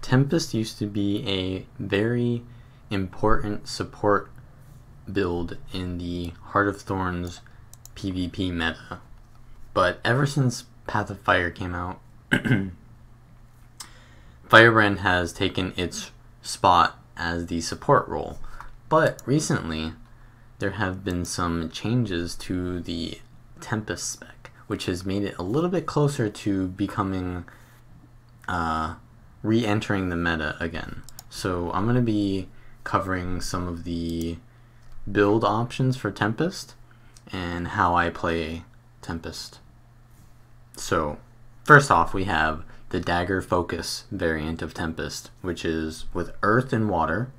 Tempest used to be a very important support build in the Heart of Thorns PvP meta, but ever since Path of Fire came out, Firebrand has taken its spot as the support role. But recently, there have been some changes to the Tempest spec, which has made it a little bit closer to becoming re-entering the meta again. So I'm going to be covering some of the build options for Tempest and how I play Tempest. So first off, we have the Dagger focus variant of Tempest, which is with Earth and Water,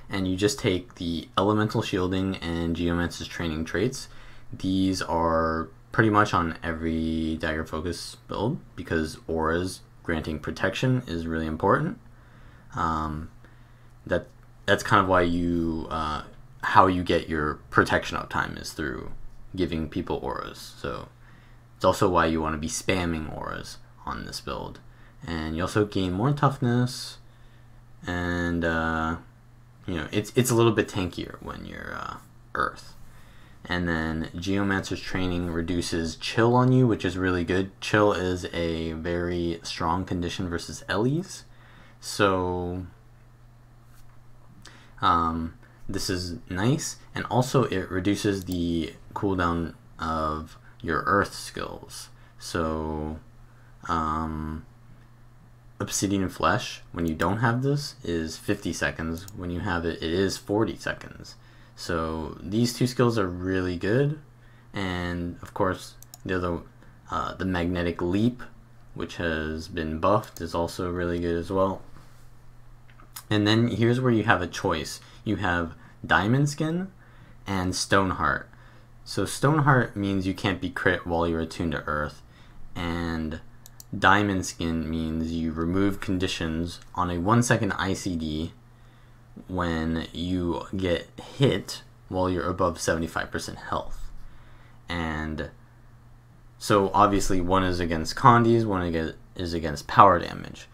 and you just take the Elemental Shielding and Geomancer's Training traits. These are pretty much on every Dagger focus build because auras granting protection is really important. That's kind of why you how you get your protection uptime is through giving people auras. So it's also why you want to be spamming auras on this build. And you also gain more toughness, and you know, it's a little bit tankier when you're Earth. And then Geomancer's Training reduces chill on you, which is really good. Chill is a very strong condition versus Ellie's, so this is nice. And also it reduces the cooldown of your Earth skills. So Obsidian Flesh, when you don't have this, is 50 seconds. When you have it, it is 40 seconds. So these two skills are really good. And of course, the Magnetic Leap, which has been buffed, is also really good as well. And then here's where you have a choice. You have Diamond Skin and Stoneheart. So Stoneheart means you can't be crit while you're attuned to Earth, and Diamond Skin means you remove conditions on a 1-second ICD when you get hit while you're above 75% health. And so obviously one is against condies, one is against power damage.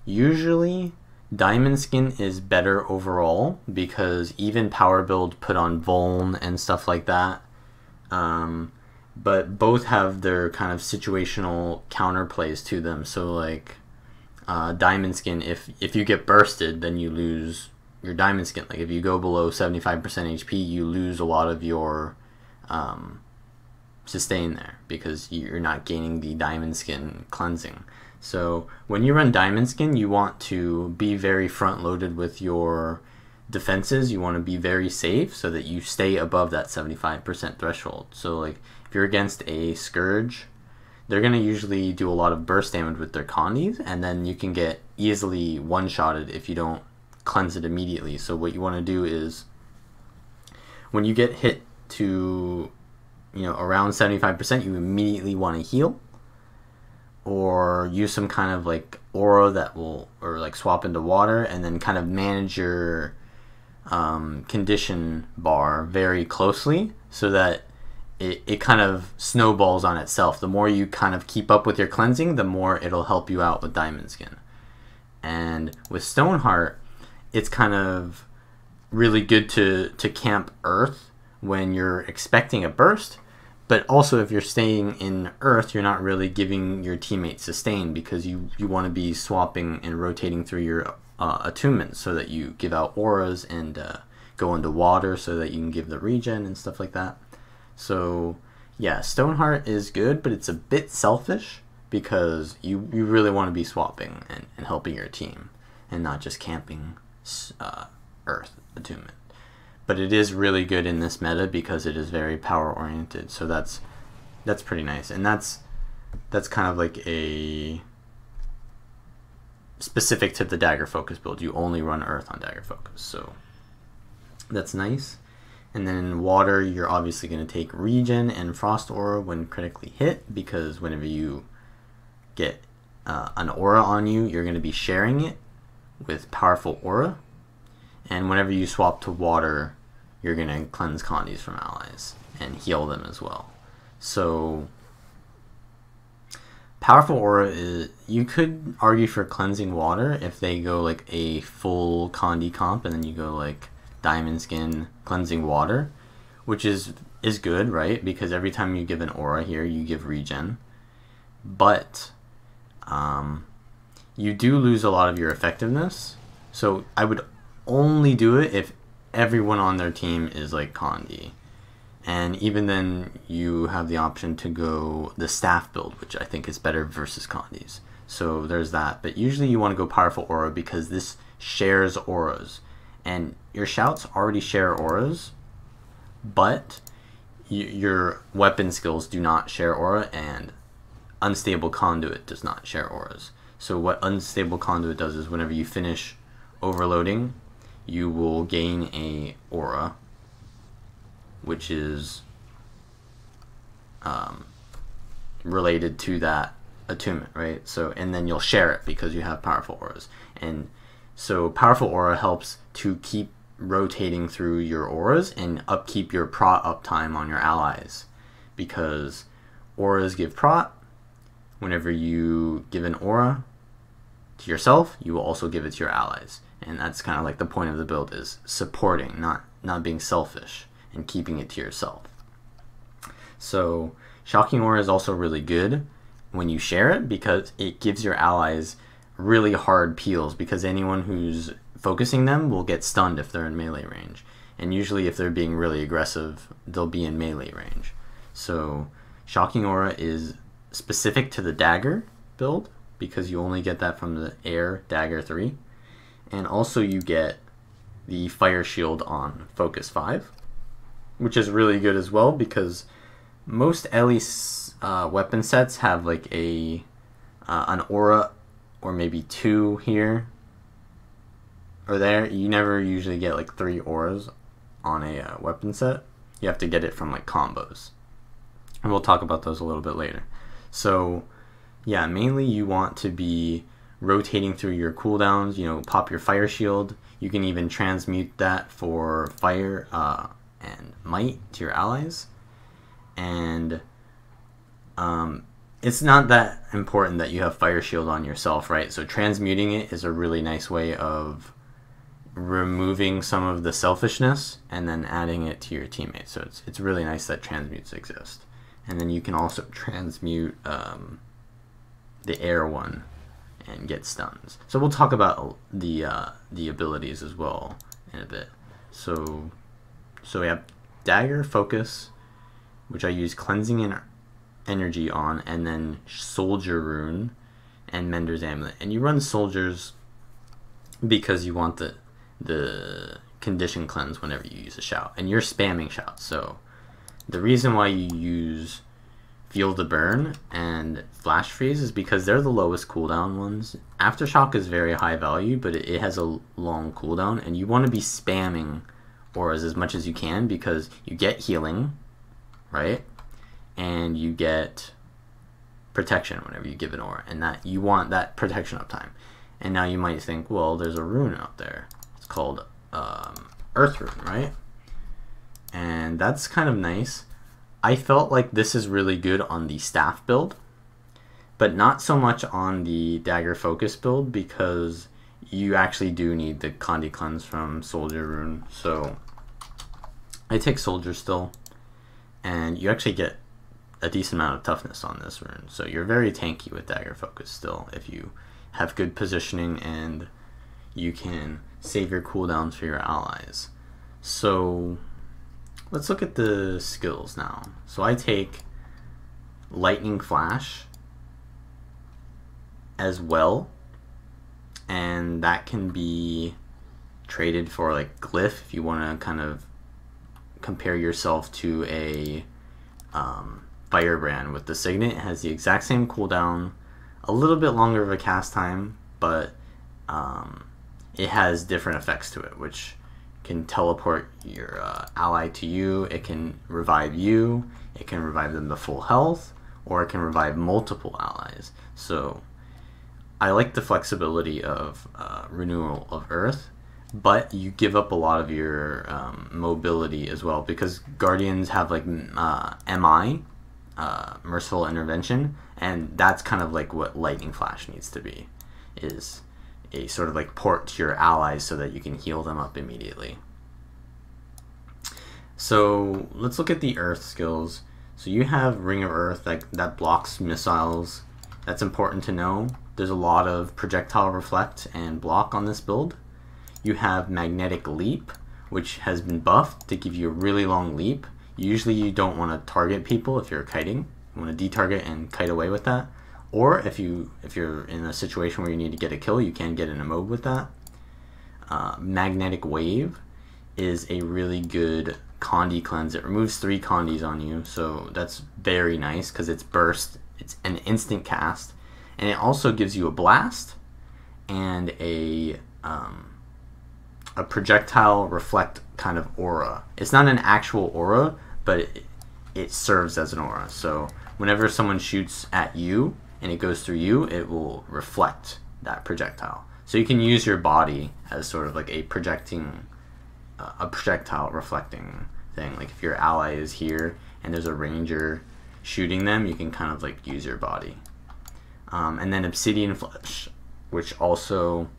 Usually Diamond Skin is better overall because even power build put on Vuln and stuff like that. But both have their kind of situational counterplays to them. So like Diamond Skin, if you get bursted, then you lose your Diamond Skin. Like if you go below 75% HP, you lose a lot of your sustain there because you're not gaining the Diamond Skin cleansing. So when you run Diamond Skin, you want to be very front loaded with your defenses. You want to be very safe so that you stay above that 75% threshold. So like if you're against a Scourge, they're going to usually do a lot of burst damage with their condies, and then you can get easily one-shotted if you don't cleanse it immediately. So what you want to do is when you get hit to, you know, around 75%, you immediately want to heal or use some kind of like aura that will, or like swap into water, and then kind of manage your condition bar very closely so that it kind of snowballs on itself. The more you kind of keep up with your cleansing, the more it'll help you out with Diamond Skin. And with Stoneheart, it's kind of really good to camp Earth when you're expecting a burst, but also if you're staying in Earth, you're not really giving your teammates sustain because you want to be swapping and rotating through your attunements so that you give out auras and go into water so that you can give the regen and stuff like that. So yeah, Stoneheart is good, but it's a bit selfish because you really want to be swapping and helping your team and not just camping Earth attunement. But it is really good in this meta because it is very power oriented. So that's pretty nice, and that's kind of like a specific to the Dagger focus build. You only run Earth on Dagger focus, so that's nice. And then in water, you're obviously going to take regen and frost aura when critically hit, because whenever you get an aura on you, you're going to be sharing it with powerful aura. And whenever you swap to water, you're going to cleanse condies from allies and heal them as well. So Powerful Aura is, you could argue for Cleansing Water if they go like a full Condi comp and then you go like Diamond Skin, Cleansing Water, which is good, right? Because every time you give an aura here, you give regen. But you do lose a lot of your effectiveness. So I would only do it if everyone on their team is like Condi. And even then, you have the option to go the staff build, which I think is better versus Condis. So there's that. But usually you want to go Powerful Aura because this shares auras. And your shouts already share auras, but your weapon skills do not share aura, and Unstable Conduit does not share auras. So what Unstable Conduit does is whenever you finish overloading, you will gain a aura, which is related to that attunement, right? So, and then you'll share it because you have powerful auras. And so Powerful Aura helps to keep rotating through your auras and upkeep your prot uptime on your allies, because auras give prot. Whenever you give an aura to yourself, you will also give it to your allies. And that's kind of like the point of the build, is supporting, not being selfish, and keeping it to yourself. So Shocking Aura is also really good when you share it because it gives your allies really hard peels, because anyone who's focusing them will get stunned if they're in melee range. And usually if they're being really aggressive, they'll be in melee range. So Shocking Aura is specific to the Dagger build because you only get that from the Air Dagger 3. And also you get the Fire Shield on Focus 5, which is really good as well because most Ellie weapon sets have like an aura or maybe 2 here or there. You never usually get like 3 auras on a weapon set. You have to get it from like combos, and we'll talk about those a little bit later. So yeah, mainly you want to be rotating through your cooldowns. You know, pop your Fire Shield. You can even transmute that for fire and might to your allies. And it's not that important that you have Fire Shield on yourself, right? So transmuting it is a really nice way of removing some of the selfishness and then adding it to your teammates. So it's really nice that transmutes exist. And then you can also transmute the air one and get stuns. So we'll talk about the abilities as well in a bit. So we have Dagger, Focus, which I use Cleansing and Energy on, and then Soldier Rune and Mender's Amulet. And you run Soldiers because you want the condition cleanse whenever you use a shout, and you're spamming shouts. So the reason why you use Feel the Burn and Flash Freeze is because they're the lowest cooldown ones. Aftershock is very high value, but it has a long cooldown, and you want to be spamming auras as much as you can because you get healing, right? And you get protection whenever you give an aura, and that you want that protection uptime. And now you might think, well, there's a rune out there. It's called Earth Rune, right? And that's kind of nice. I felt like this is really good on the staff build, but not so much on the Dagger Focus build because you actually do need the Condi Cleanse from Soldier Rune. So I take Soldier still, and you actually get a decent amount of toughness on this rune. So you're very tanky with Dagger Focus still if you have good positioning and you can save your cooldowns for your allies. So let's look at the skills now. So I take Lightning Flash as well, and that can be traded for like Glyph if you want to kind of compare yourself to a Firebrand with the Signet. It has the exact same cooldown, a little bit longer of a cast time, but it has different effects to it, which can teleport your ally to you, it can revive you, it can revive them to full health, or it can revive multiple allies. So I like the flexibility of Renewal of Earth, but you give up a lot of your mobility as well, because Guardians have like MI, Merciful Intervention, And that's kind of like what Lightning Flash needs to be, is a sort of like port to your allies so that you can heal them up immediately. So let's look at the Earth skills. So you have Ring of Earth that blocks missiles. That's important to know. There's a lot of projectile reflect and block on this build. You have Magnetic Leap, which has been buffed to give you a really long leap. Usually you don't want to target people if you're kiting. You want to de-target and kite away with that. Or if you're in a situation where you need to get a kill, you can get in a mode with that. Magnetic Wave is a really good Condi cleanse. It removes 3 Condis on you, so that's very nice because it's burst. It's an instant cast, and it also gives you a blast and a projectile reflect kind of aura. It's not an actual aura, but it serves as an aura. So whenever someone shoots at you and it goes through you, it will reflect that projectile. So you can use your body as sort of like a projectile reflecting thing. Like if your ally is here and there's a ranger shooting them, you can kind of like use your body. And then Obsidian Flesh, which also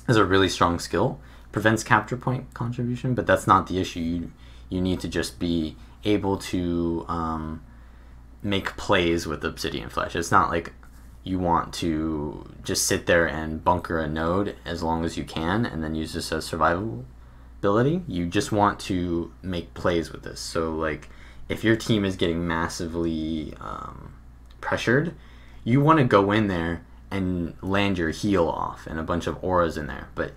is a really strong skill, prevents capture point contribution, but that's not the issue. You need to just be able to make plays with Obsidian Flesh. It's not like you want to just sit there and bunker a node as long as you can and then use this as survival ability. You just want to make plays with this. So like if your team is getting massively pressured, you want to go in there and land your heal off and a bunch of auras in there. But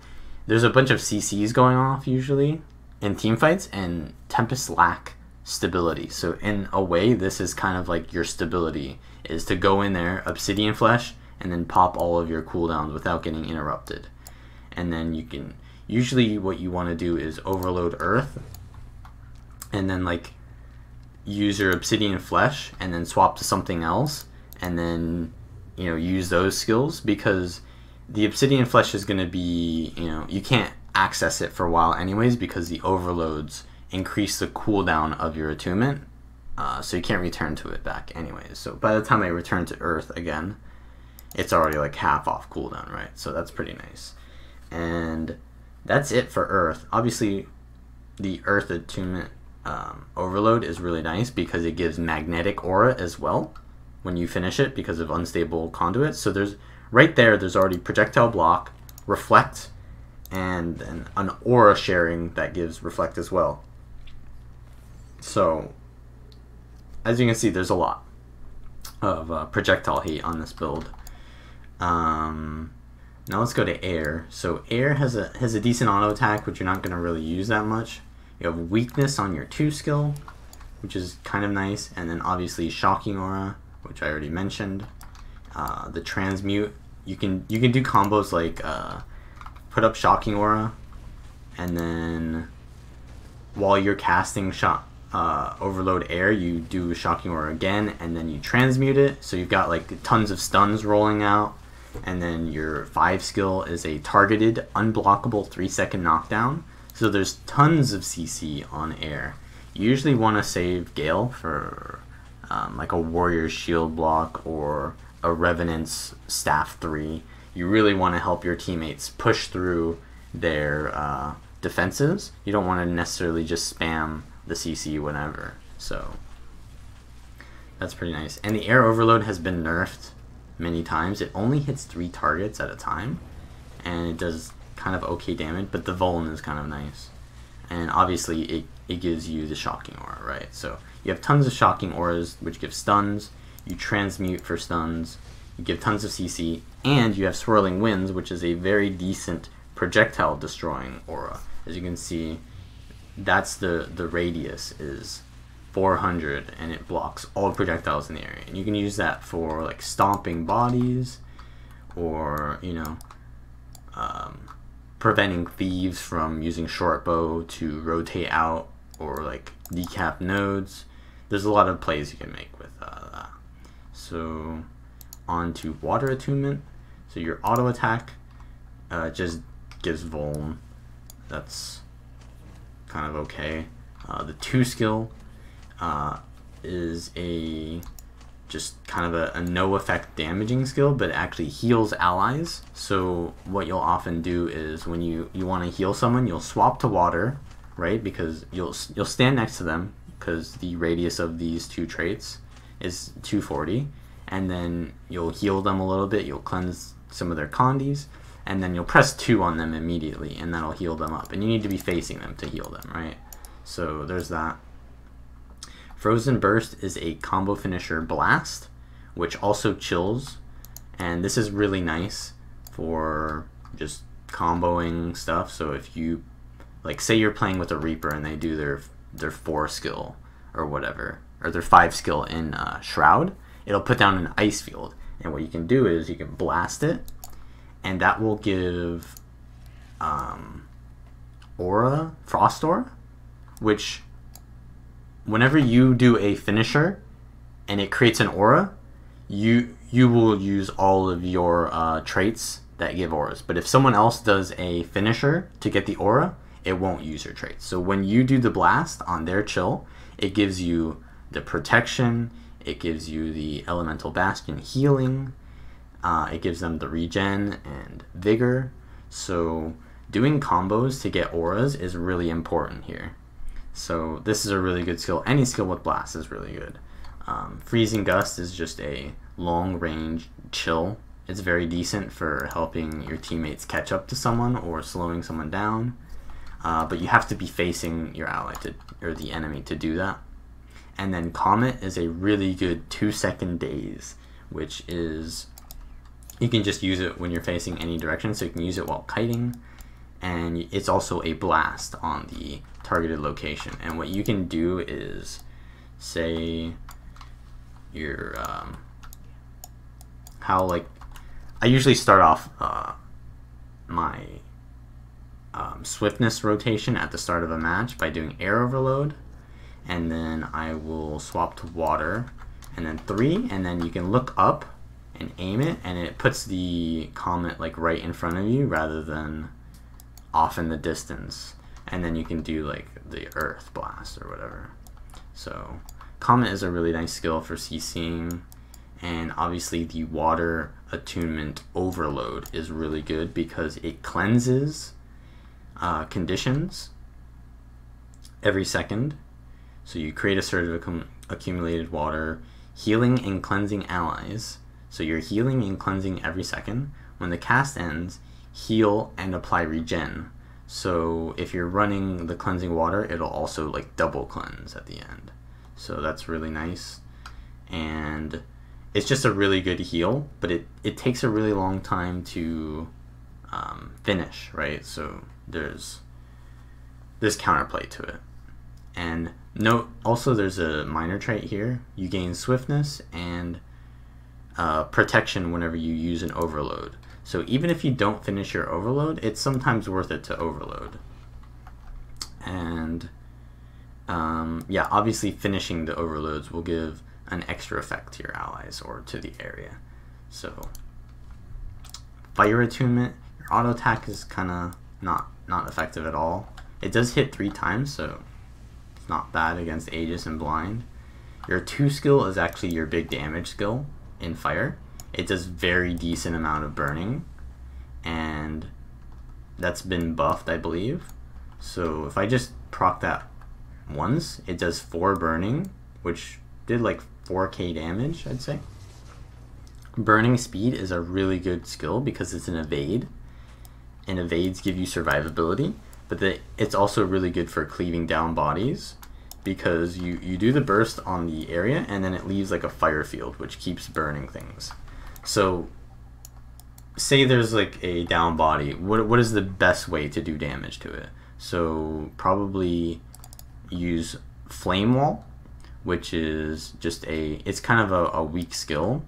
there's a bunch of CCs going off usually in team fights, and Tempest lack stability. So in a way, this is kind of like your stability, is to go in there, Obsidian Flesh, and then pop all of your cooldowns without getting interrupted. And then you can, usually what you want to do is overload Earth, and then like use your Obsidian Flesh, and then swap to something else, and then, you know, use those skills, because the Obsidian Flesh is going to be, you know, you can't access it for a while anyways because the overloads increase the cooldown of your attunement, so you can't return to it back anyways. So by the time I return to Earth again, it's already like half off cooldown, right? So that's pretty nice. And that's it for Earth. Obviously, the Earth attunement overload is really nice because it gives magnetic aura as well when you finish it because of unstable conduits. So there's right there's already projectile block, reflect, and then an aura sharing that gives reflect as well. So as you can see, there's a lot of projectile heat on this build. Now let's go to air. So air has a decent auto attack, which you're not going to really use that much. You have weakness on your 2 skill, which is kind of nice, and then obviously shocking aura, which I already mentioned. The transmute, you can do combos like put up shocking aura, and then while you're casting overload air, you do shocking aura again, and then you transmute it. So you've got like tons of stuns rolling out, and then your 5 skill is a targeted unblockable 3-second knockdown. So there's tons of CC on air. You usually want to save Gale for like a Warrior's Shield block or a Revenant's Staff 3. You really want to help your teammates push through their defenses. You don't want to necessarily just spam the CC whenever. So that's pretty nice. And the air overload has been nerfed many times. It only hits 3 targets at a time, and it does kind of okay damage, but the Vallun is kind of nice. And obviously it gives you the shocking aura, right? So you have tons of shocking auras, which give stuns. You transmute for stuns. You give tons of CC, and you have swirling winds, which is a very decent projectile destroying aura. As you can see, that's the radius is 400, and it blocks all projectiles in the area. And you can use that for like stomping bodies, or, you know, preventing thieves from using short bow to rotate out, or like decap nodes. There's a lot of plays you can make with that. So on to water attunement. So your auto attack just gives Vuln. That's kind of okay. The 2 skill is just kind of a no effect damaging skill, but it actually heals allies. So what you'll often do is when you want to heal someone, you'll swap to water, right? Because you'll stand next to them, because the radius of these two traits is 240, and then you'll heal them a little bit, you'll cleanse some of their condies, and then you'll press 2 on them immediately, and that'll heal them up. And you need to be facing them to heal them, right? So there's that. Frozen Burst is a combo finisher blast, which also chills, and this is really nice for just comboing stuff. So if you, like, say you're playing with a Reaper and they do their 4 skill or whatever, or their 5 skill in Shroud, it'll put down an ice field, and what you can do is you can blast it, and that will give aura, frost aura, which whenever you do a finisher and it creates an aura, you will use all of your traits that give auras. But if someone else does a finisher to get the aura, it won't use your traits. So when you do the blast on their chill, it gives you the protection, it gives you the elemental bastion healing, it gives them the regen and vigor. So doing combos to get auras is really important here. So this is a really good skill. Any skill with blast is really good. Freezing Gust is just a long range chill. It's very decent for helping your teammates catch up to someone or slowing someone down. But you have to be facing your ally or the enemy to do that. And then Comet is a really good 2-second daze, which is, you can just use it when you're facing any direction, so you can use it while kiting. And it's also a blast on the targeted location. And what you can do is, say you're I usually start off my swiftness rotation at the start of a match by doing air overload, and then I will swap to water, and then 3, and then you can look up and aim it, and it puts the comet like right in front of you rather than off in the distance. And then you can do like the earth blast or whatever. So Comet is a really nice skill for CCing, and obviously the water attunement overload is really good because it cleanses conditions every second. So you create a surge of accumulated water, healing and cleansing allies. So you're healing and cleansing every second. When the cast ends, heal and apply regen. So if you're running the cleansing water, it'll also like double cleanse at the end. So that's really nice. And it's just a really good heal, but it takes a really long time to finish, right? So there's counterplay to it. And note also there's a minor trait here. You gain swiftness and protection whenever you use an overload. So even if you don't finish your overload, it's sometimes worth it to overload. And yeah, obviously finishing the overloads will give an extra effect to your allies or to the area. So fire attunement, your auto attack is kind of not effective at all. It does hit 3 times, so it's not bad against Aegis and Blind. Your 2 skill is actually your big damage skill in fire. It does very decent amount of burning, and that's been buffed, I believe. So if I just proc that once, it does 4 burning, which did like 4k damage, I'd say. Burning speed is a really good skill because it's an evade, and evades give you survivability, but it's also really good for cleaving down bodies because you do the burst on the area and then it leaves like a fire field which keeps burning things. So say there's like a down body, what is the best way to do damage to it? So probably use Flame Wall, which is just it's kind of a weak skill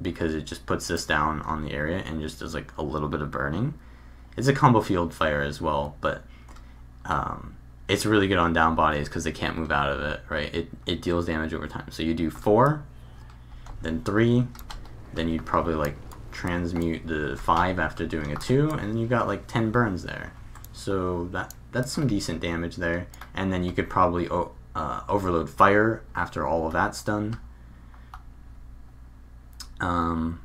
because it just puts this down on the area and just does like a little bit of burning. It's a combo field fire as well, but it's really good on down bodies because they can't move out of it, right? It deals damage over time. So you do 4, then 3, then you'd probably like transmute the 5 after doing a 2, and then you've got like 10 burns there. So that's some decent damage there. And then you could probably overload fire after all of that's done. Yeah,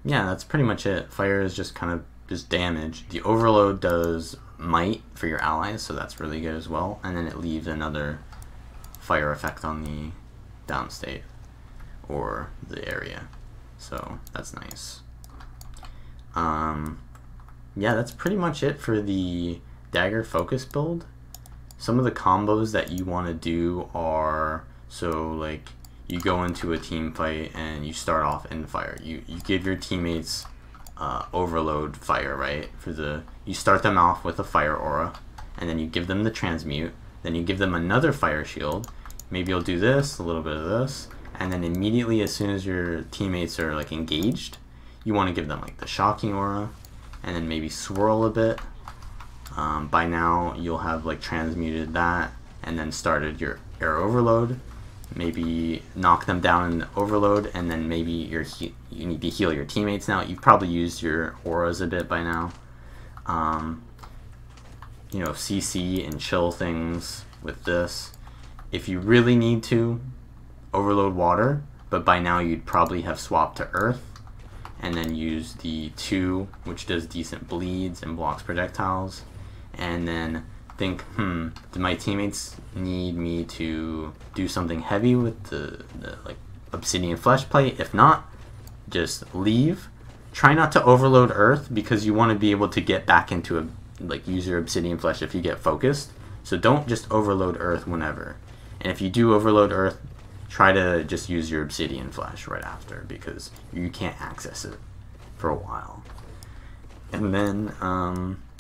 that's pretty much it. Fire is just kind of just damage. The overload does might for your allies, so that's really good as well. And then it leaves another fire effect on the downstate or the area, so that's nice. Yeah, that's pretty much it for the Dagger focus build. Some of the combos that you want to do are, so like you go into a team fight and you start off in fire. You give your teammates overload fire, right? You start them off with a fire aura, and then you give them the transmute. Then you give them another fire shield. Maybe you'll do this, a little bit of this, and then immediately as soon as your teammates are like engaged, you want to give them like the shocking aura, and then maybe swirl a bit. By now you'll have like transmuted that and then started your air overload. Maybe knock them down in the overload, and then maybe you need to heal your teammates now. You've probably used your auras a bit by now. You know, CC and chill things with this. If you really need to, overload water, but by now you'd probably have swapped to earth, and then use the 2, which does decent bleeds and blocks projectiles, and then think, do my teammates need me to do something heavy with the like obsidian flesh plate? If not, just leave. Try not to overload earth, because you want to be able to get back into use your obsidian flesh if you get focused. So don't just overload earth whenever. And if you do overload earth, try to just use your obsidian flesh right after, because you can't access it for a while. And then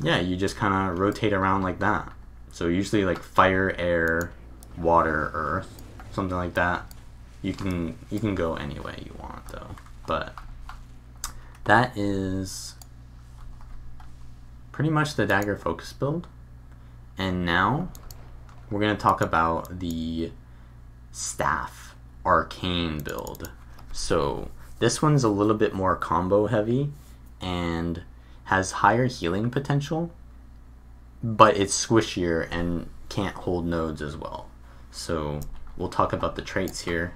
yeah, you just kind of rotate around like that. So usually like fire, air, water, earth, something like that. You can go any way you want though. But that is pretty much the Dagger focus build. And now we're going to talk about the staff Arcane build. So this one's a little bit more combo heavy and has higher healing potential, but it's squishier and can't hold nodes as well. So we'll talk about the traits here.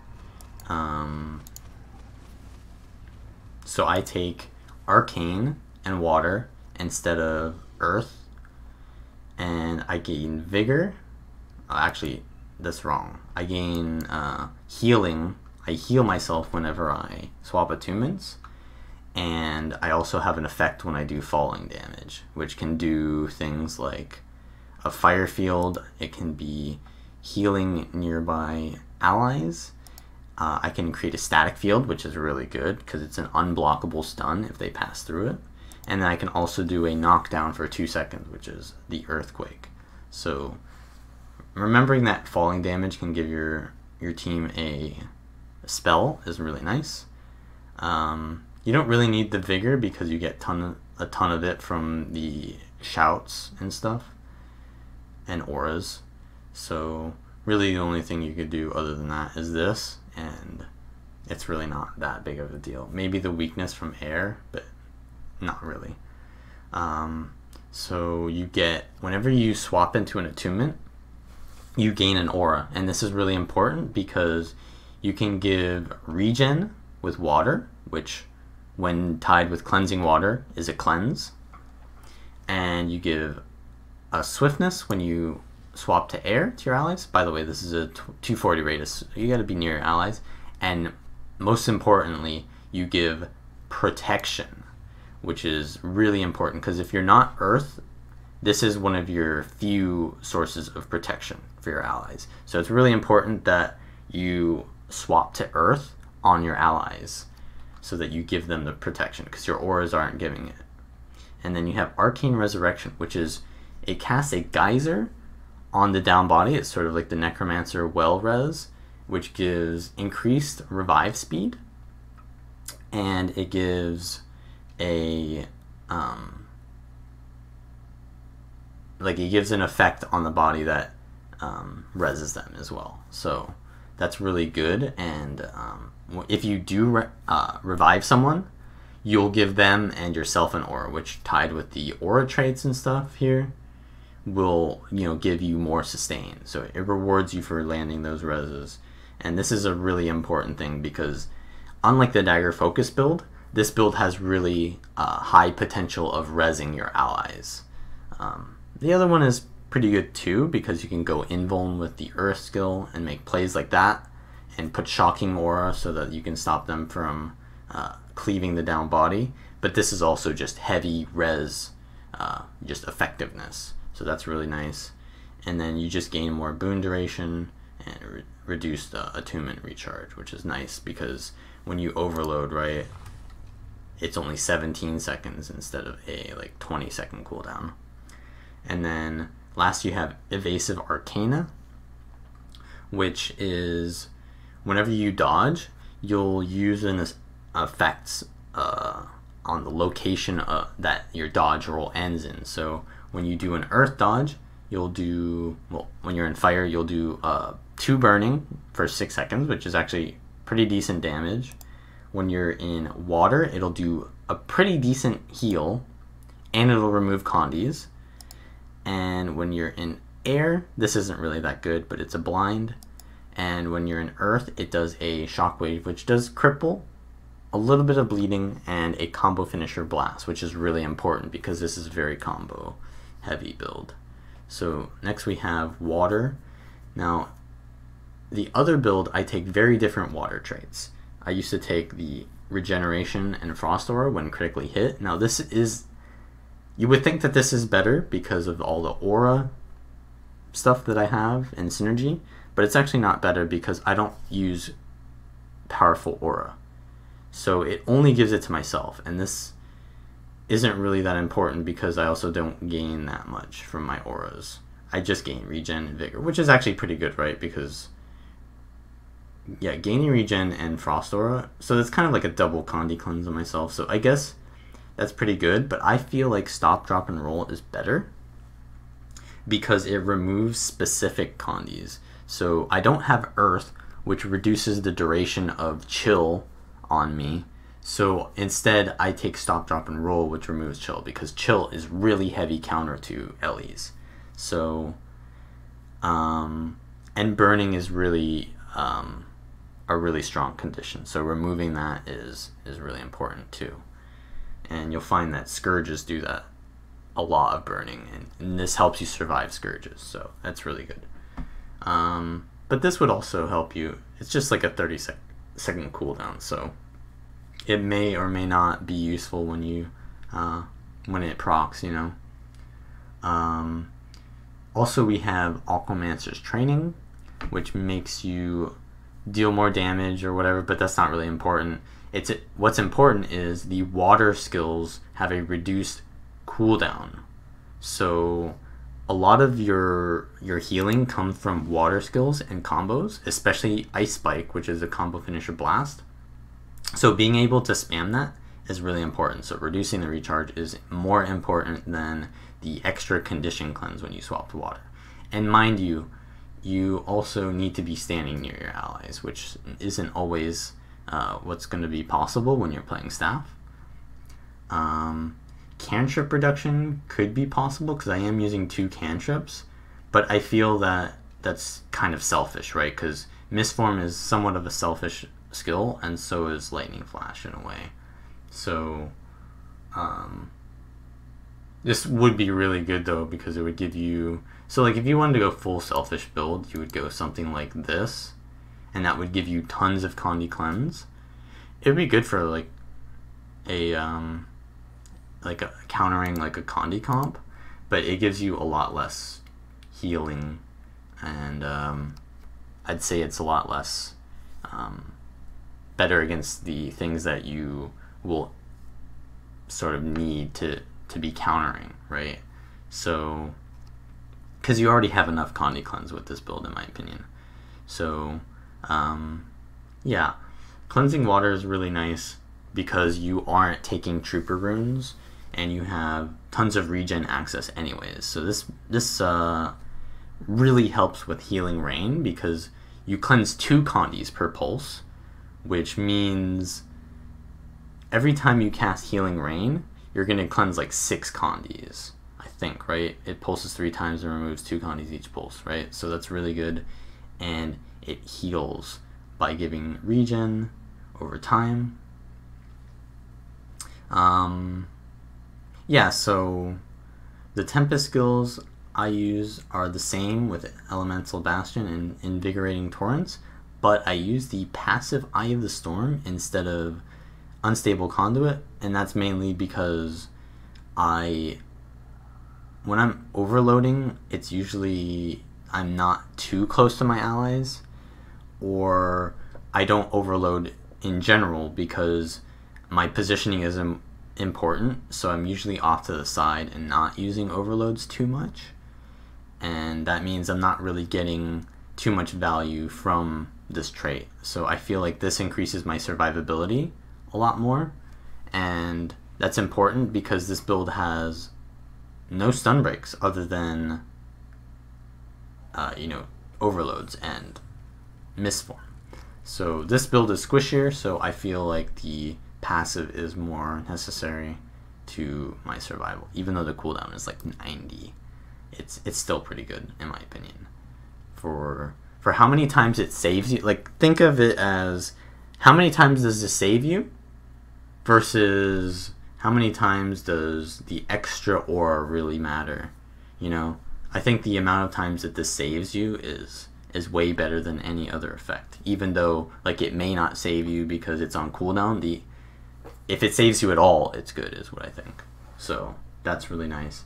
So I take Arcane and water instead of earth, and I gain vigor. Actually, that's wrong. I gain healing. I heal myself whenever I swap attunements, and I also have an effect when I do falling damage, which can do things like a fire field. It can be healing nearby allies. I can create a static field, which is really good because it's an unblockable stun if they pass through it. And then I can also do a knockdown for 2 seconds, which is the earthquake. So remembering that falling damage can give your team a spell is really nice. You don't really need the vigor because you get a ton of it from the shouts and stuff and auras. So really the only thing you could do other than that is this, and it's really not that big of a deal. Maybe the weakness from air, but not really. So you get, whenever you swap into an attunement, you gain an aura, and this is really important because you can give regen with water, which when tied with cleansing water is a cleanse, and you give a swiftness when you swap to air to your allies. By the way, this is a 240 radius, so you got to be near your allies. And most importantly, you give protection, which is really important because if you're not earth, this is one of your few sources of protection for your allies. So it's really important that you swap to earth on your allies so that you give them the protection, because your auras aren't giving it. And then you have Arcane Resurrection, which is it casts a geyser on the down body. It's sort of like the Necromancer well res, which gives increased revive speed, and it gives a it gives an effect on the body that reses them as well. So that's really good. And if you do revive someone, you'll give them and yourself an aura, which tied with the aura traits and stuff here will, give you more sustain. So it rewards you for landing those reses. And this is a really important thing because unlike the Dagger focus build, this build has really high potential of rezzing your allies. The other one is pretty good too, because you can go invuln with the Earth skill and make plays like that, and put Shocking Aura so that you can stop them from cleaving the down body. But this is also just heavy res, just effectiveness. So that's really nice. And then you just gain more boon duration and reduced attunement recharge, which is nice because when you overload, right, it's only 17 seconds instead of a like 20-second cooldown. And then last you have Evasive Arcana, which is whenever you dodge, you'll use an effects on the location that your dodge roll ends in. So when you do an earth dodge, you'll do, well, when you're in fire, you'll do 2 burning for 6 seconds, which is actually pretty decent damage. When you're in water, it'll do a pretty decent heal, and it'll remove condies. And when you're in air, this isn't really that good, but it's a blind. And when you're in earth, it does a shockwave, which does cripple, a little bit of bleeding, and a combo finisher blast, which is really important because this is a very combo heavy build. So next we have water. Now, the other build, I take very different water traits. I used to take the regeneration and frost aura when critically hit. Now this is, you would think that this is better because of all the aura stuff that I have in synergy, but it's actually not better because I don't use powerful aura. So it only gives it to myself, and this isn't really that important because I also don't gain that much from my auras. I just gain regen and vigor, which is actually pretty good, right? Because yeah, gaining regen and frost aura, so that's kind of like a double condi cleanse on myself. So I guess that's pretty good, but I feel like stop, drop, and roll is better because it removes specific condis. So I don't have earth, which reduces the duration of chill on me. So instead I take stop, drop, and roll, which removes chill, because chill is really heavy counter to LEs. So and burning is really a really strong condition, so removing that is really important too. And you'll find that scourges do that, a lot of burning, and this helps you survive scourges, so that's really good. But this would also help you, it's just like a 30-second cooldown, so it may or may not be useful when you when it procs, you know. Also we have Aquamancer's Training, which makes you deal more damage or whatever, but that's not really important. What's important is the water skills have a reduced cooldown. So a lot of your healing comes from water skills and combos, especially Ice Spike, which is a combo finisher blast. So being able to spam that is really important. So reducing the recharge is more important than the extra condition cleanse when you swap to water. And mind you, you also need to be standing near your allies, which isn't always what's going to be possible when you're playing staff. Cantrip reduction could be possible because I am using 2 cantrips, but I feel that that's kind of selfish, right? Because Mistform is somewhat of a selfish skill, and so is Lightning Flash in a way. So this would be really good though, because it would give you, so like if you wanted to go full selfish build, you would go something like this, and that would give you tons of condi cleanse. It would be good for like a countering like a condi comp, but it gives you a lot less healing, and I'd say it's a lot less better against the things that you will sort of need to be countering, right? So because you already have enough condi cleanse with this build, in my opinion. So yeah, cleansing water is really nice because you aren't taking trooper runes and you have tons of regen access anyways. So this really helps with healing rain because you cleanse 2 condis per pulse, which means every time you cast healing rain, you're going to cleanse like 6 condis, I think, right? It pulses 3 times and removes 2 condis each pulse, right? So that's really good, and it heals by giving regen over time. Yeah, so the Tempest skills I use are the same with Elemental Bastion and Invigorating Torrents, but I use the passive Eye of the Storm instead of Unstable Conduit, and that's mainly because when I'm overloading, it's usually I'm not too close to my allies, or I don't overload in general because my positioning is important, so I'm usually off to the side and not using overloads too much, and that means I'm not really getting too much value from this trait. So I feel like this increases my survivability a lot more, and that's important because this build has no stun breaks other than overloads and misform. So this build is squishier, so I feel like the passive is more necessary to my survival. Even though the cooldown is like 90, it's still pretty good in my opinion. For how many times it saves you, like think of it as how many times does this save you versus how many times does the extra aura really matter. I think the amount of times that this saves you is way better than any other effect, even though like it may not save you because it's on cooldown. If it saves you at all, it's good is what I think. So that's really nice.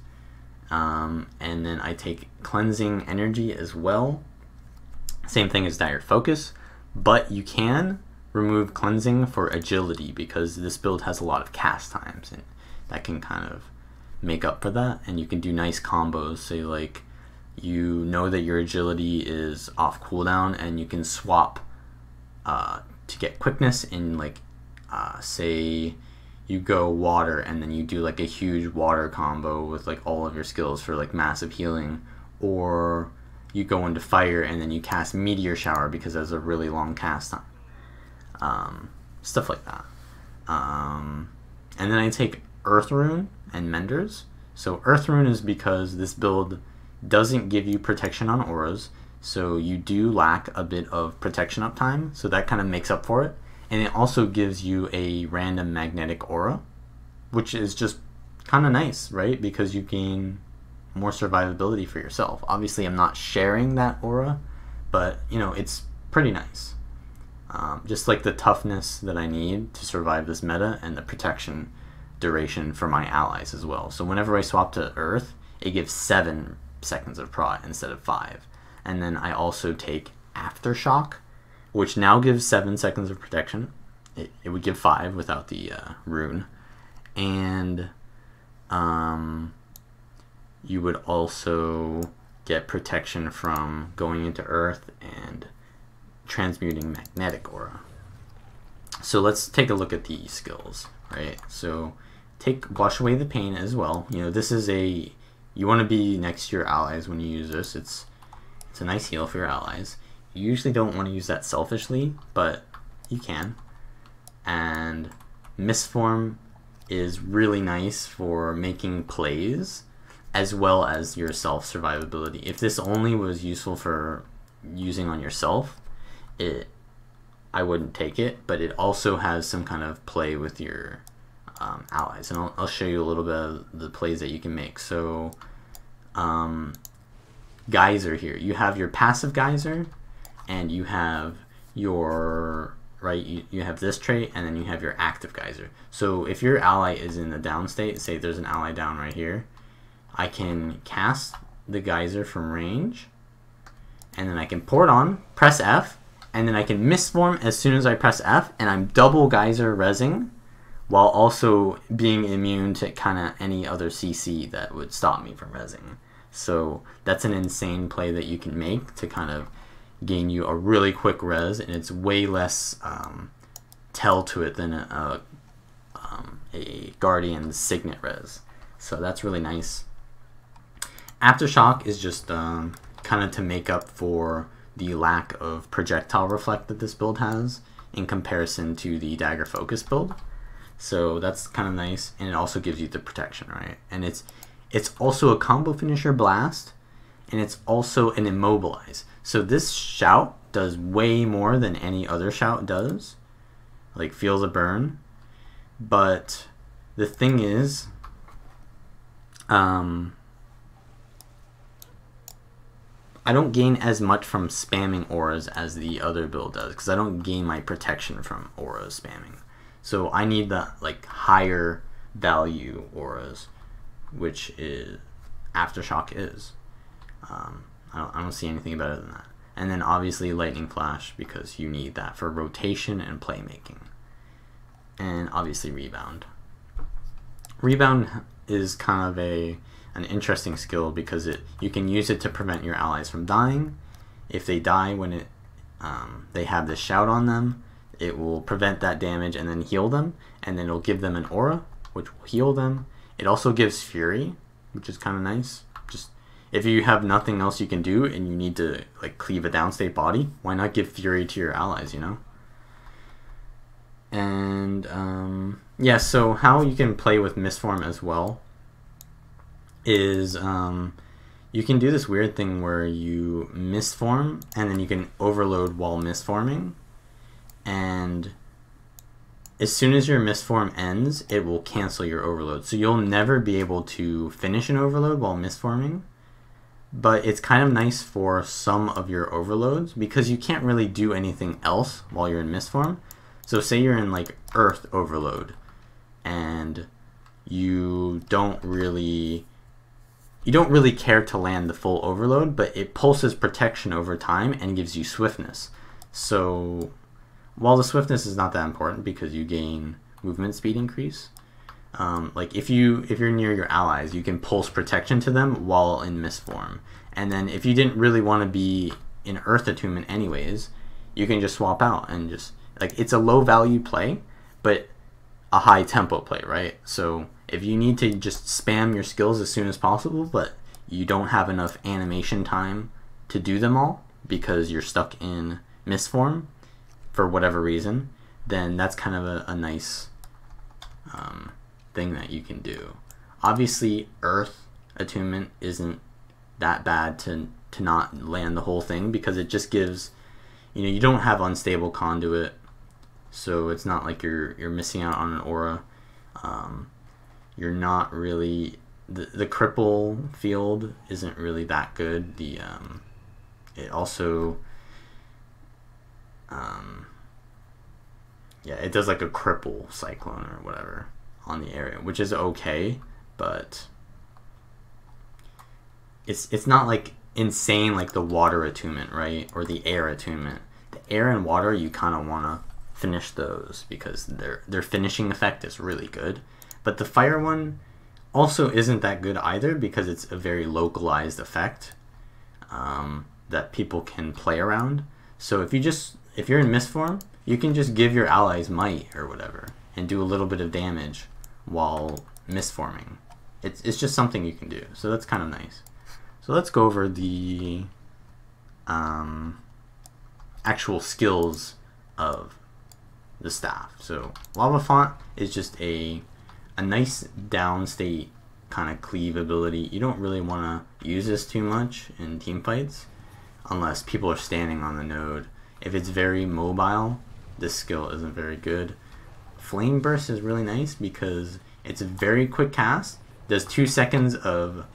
And then I take Cleansing Energy as well. Same thing as Dagger Focus, but you can remove Cleansing for Agility because this build has a lot of cast times, and that can kind of make up for that, and you can do nice combos. Say like you know that your agility is off cooldown and you can swap to get quickness in, like say you go water and then you do like a huge water combo with like all of your skills for like massive healing, or you go into fire and then you cast Meteor Shower because there's a really long cast time. Stuff like that. And then I take Earth Rune and Menders. So Earth Rune is because this build doesn't give you protection on auras, so you do lack a bit of protection uptime, so that kind of makes up for it. And it also gives you a random magnetic aura, which is just kind of nice, right? Because you gain more survivability for yourself. Obviously I'm not sharing that aura, but it's pretty nice. Just like the toughness that I need to survive this meta and the protection duration for my allies as well. So whenever I swap to Earth, it gives 7 seconds of prot instead of 5. And then I also take Aftershock, which now gives 7 seconds of protection. It would give 5 without the rune. And you would also get protection from going into Earth and transmuting magnetic aura. So let's take a look at these skills, right? So wash away the pain as well. This is you want to be next to your allies when you use this. It's a nice heal for your allies. You usually don't want to use that selfishly, but you can. And Misform is really nice for making plays as well as your self survivability. If this only was useful for using on yourself, I wouldn't take it, but it also has some kind of play with your allies, and I'll show you a little bit of the plays that you can make. So Geyser here, you have your passive Geyser, and you have your you have this trait, and then you have your active Geyser. So if your ally is in the down state, say there's an ally down right here, I can cast the Geyser from range, and then I can pour it on, press F, and then I can Misform as soon as I press F, and I'm double Geyser rezzing while also being immune to kind of any other CC that would stop me from rezzing. So that's an insane play that you can make to kind of gain you a really quick res, and it's way less tell to it than a Guardian's Signet res. So that's really nice. Aftershock is just kind of to make up for the lack of projectile reflect that this build has in comparison to the Dagger Focus build. So that's kind of nice, and it also gives you the protection, right? And it's also a combo finisher blast, and it's also an immobilize. So this shout does way more than any other shout does. like feel the burn. But the thing is, I don't gain as much from spamming auras as the other build does, because I don't gain my protection from auras spamming. So I need the like higher value auras, which is Aftershock is. I don't see anything better than that. And then obviously Lightning Flash, because you need that for rotation and playmaking. And obviously Rebound. Rebound is kind of an interesting skill because you can use it to prevent your allies from dying. If they die when they have this shout on them, it will prevent that damage and then heal them, and then it'll give them an aura, which will heal them. It also gives Fury, which is kind of nice. Just if you have nothing else you can do and you need to like cleave a downstate body, why not give Fury to your allies, you know? And yeah, so how you can play with Mistform as well is you can do this weird thing where you Mistform and then you can overload while Mistforming, and as soon as your Mistform ends, it will cancel your overload. So you'll never be able to finish an overload while Mistforming, but it's kind of nice for some of your overloads because you can't really do anything else while you're in Mistform. So say you're in like Earth overload and you don't really care to land the full overload, but it pulses protection over time and gives you swiftness. So while the swiftness is not that important because you gain movement speed increase, like if you're near your allies, you can pulse protection to them while in Mistform. And then if you didn't really want to be in Earth Attunement anyways, you can just swap out and just, like, it's a low value play, but a high tempo play, right? So if you need to just spam your skills as soon as possible, but you don't have enough animation time to do them all because you're stuck in Mistform for whatever reason, then that's kind of a nice thing that you can do. Obviously, Earth Attunement isn't that bad to not land the whole thing because it just gives, you know, you don't have unstable conduit, so it's not like you're missing out on an aura. You're not really, the cripple field isn't really that good. It also yeah, it does like a cripple cyclone or whatever on the area, which is okay, but it's not like insane like the water attunement, right? Or the air attunement. The air and water, you kind of want to finish those because their finishing effect is really good. But the fire one also isn't that good either because it's a very localized effect that people can play around. So if you're in Mistform, you can just give your allies might or whatever and do a little bit of damage while Mistforming. It's just something you can do. So that's kind of nice. So let's go over the actual skills of the staff. So Lava Font is just a nice downstate kind of cleave ability. You don't really want to use this too much in team fights unless people are standing on the node. If it's very mobile, this skill isn't very good. Flame Burst is really nice because it's a very quick cast. Does 2 seconds of,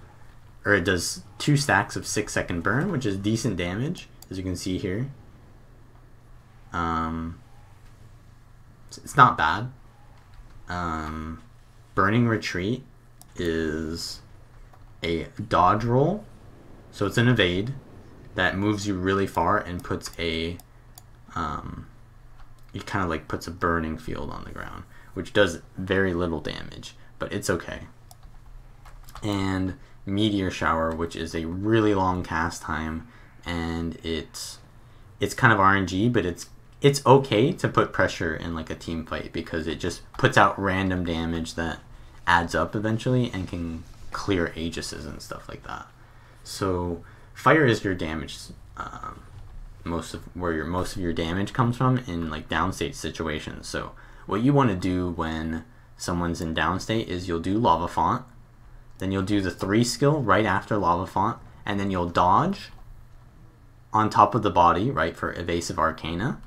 or it does 2 stacks of 6-second burn, which is decent damage, as you can see here. It's not bad. Burning Retreat is a dodge roll, so it's an evade that moves you really far and puts a it kind of like puts a burning field on the ground, which does very little damage, but it's okay. And Meteor Shower, which is a really long cast time, and it's kind of RNG, but it's okay to put pressure in like a team fight because it just puts out random damage that adds up eventually and can clear Aegises and stuff like that. So fire is your damage, most of your damage comes from in like downstate situations. So what you want to do when someone's in downstate is you'll do Lava Font, then you'll do the 3 skill right after Lava Font, and then you'll dodge on top of the body, right, for Evasive Arcana,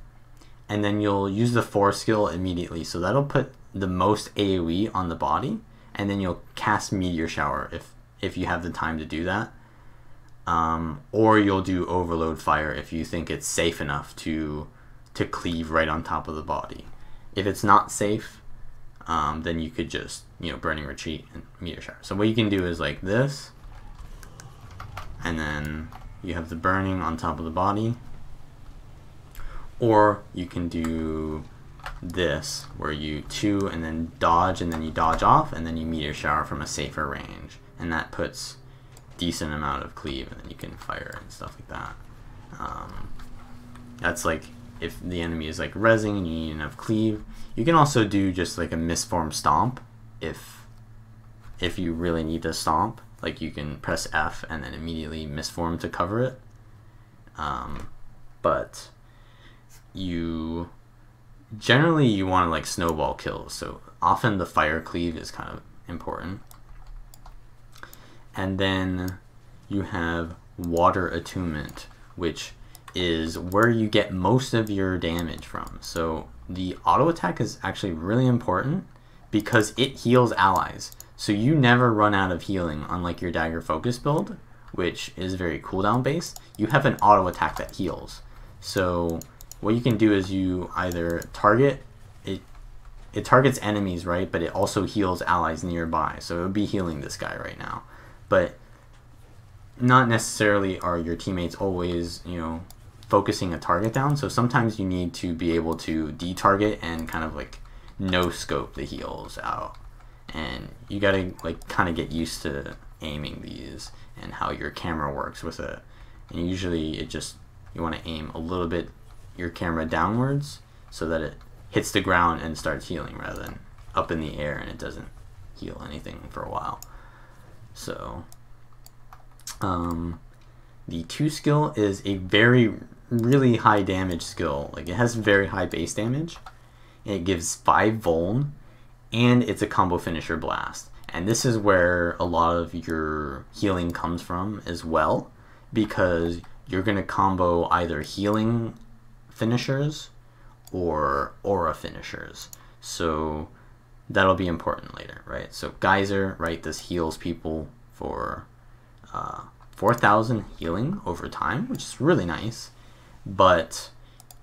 and then you'll use the 4 skill immediately. So that'll put the most AoE on the body, and then you'll cast Meteor Shower if you have the time to do that. Or you'll do Overload Fire if you think it's safe enough to cleave right on top of the body. If it's not safe, then you could just, you know, Burning Retreat and Meteor Shower. So what you can do is like this, and then you have the burning on top of the body. Or you can do this, where you 2 and then dodge, and then you dodge off, and then you Meteor Shower from a safer range. And that puts decent amount of cleave, and then you can fire and stuff like that. That's like if the enemy is like rezzing and you need enough cleave. You can also do just like a misform stomp if you really need to stomp. Like you can press F and then immediately misform to cover it. But you generally want to like snowball kills, so often the fire cleave is kind of important. And then you have Water Attunement, which is where you get most of your damage from. So the auto attack is actually really important because it heals allies. So you never run out of healing, unlike your Dagger focus build, which is very cooldown based. You have an auto attack that heals. So what you can do is you either target it, it targets enemies, right? But it also heals allies nearby. So it would be healing this guy right now. But not necessarily are your teammates always, you know, focusing a target down. So sometimes you need to be able to detarget and kind of like no scope the heals out. And you gotta like kind of get used to aiming these and how your camera works with it. And usually it just, you want to aim a little bit your camera downwards so that it hits the ground and starts healing, rather than up in the air and it doesn't heal anything for a while. So the 2 skill is a really high damage skill. Like it has very high base damage. It gives 5 vuln, and it's a combo finisher blast. And this is where a lot of your healing comes from as well, because you're going to combo either healing finishers or aura finishers. So that'll be important later, right? So Geyser, right, this heals people for 4,000 healing over time, which is really nice. But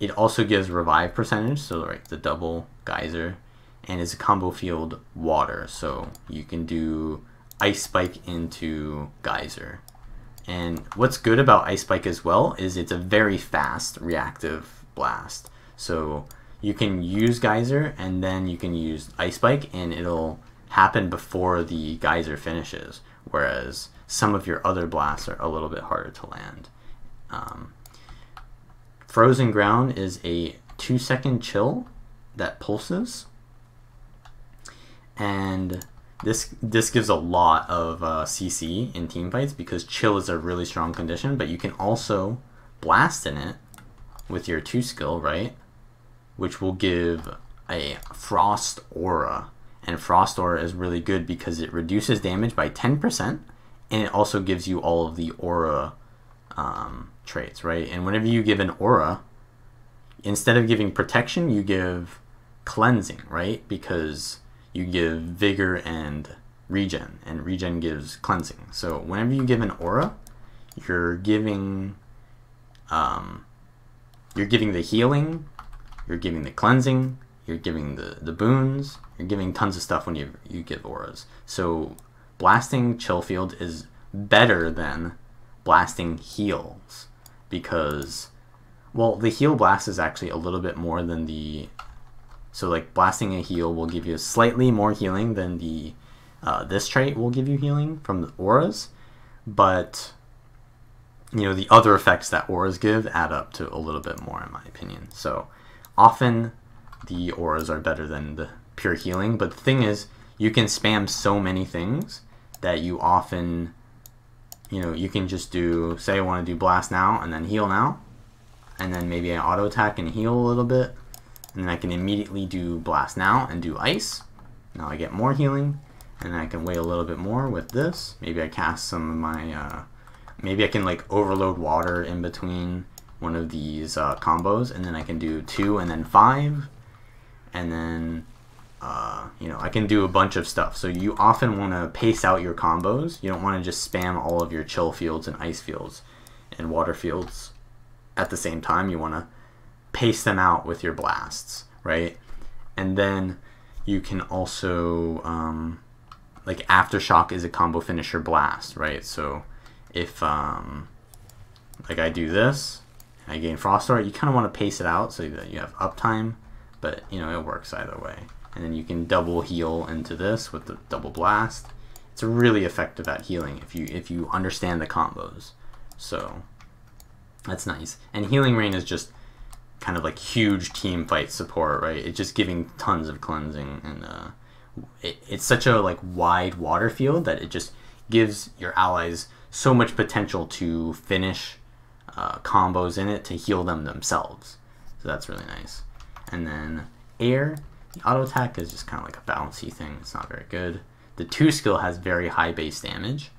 it also gives revive percentage, so right, the double Geyser, and it's a combo field water, so you can do Ice Spike into Geyser. And what's good about Ice Spike as well is it's a very fast reactive blast. So you can use Geyser and then you can use Ice Spike and it'll happen before the Geyser finishes, whereas some of your other blasts are a little bit harder to land. Frozen Ground is a 2-second chill that pulses, and this gives a lot of CC in team fights because chill is a really strong condition. But you can also blast in it with your 2 skill, right, which will give a Frost Aura, and Frost Aura is really good because it reduces damage by 10%, and it also gives you all of the aura traits, right? And whenever you give an aura, instead of giving protection, you give cleansing, right? Because you give vigor and regen gives cleansing. So whenever you give an aura, you're giving the healing, you're giving the cleansing, you're giving the boons, you're giving tons of stuff when you give auras. So blasting chill field is better than blasting heals, because, well, the heal blast is actually a little bit more than the, so like blasting a heal will give you slightly more healing than the this trait will give you healing from the auras, but you know, the other effects that auras give add up to a little bit more, in my opinion. So often the auras are better than the pure healing, but the thing is, you can spam so many things that you often, you know, you can just do, say I want to do blast now and then heal now, and then maybe I auto attack and heal a little bit, and then I can immediately do blast now and do ice. Now I get more healing, and then I can wait a little bit more with this. Maybe I cast some of my, maybe I can like overload water in between one of these combos, and then I can do 2 and then 5, and then you know, I can do a bunch of stuff. So you often want to pace out your combos. You don't want to just spam all of your chill fields and ice fields and water fields at the same time. You want to pace them out with your blasts, right? And then you can also like Aftershock is a combo finisher blast, right? So if like I do this, I gain Frost Art, you kind of want to pace it out so that you have uptime, but you know, it works either way. And then you can double heal into this with the double blast. It's really effective at healing if you understand the combos. So that's nice. And Healing Rain is just kind of like huge team fight support, right? It's just giving tons of cleansing, and it's such a like wide water field that it just gives your allies so much potential to finish combos in it to heal them themselves. So that's really nice. And then Air, the auto attack is just kind of like a bouncy thing. It's not very good. The 2 skill has very high base damage,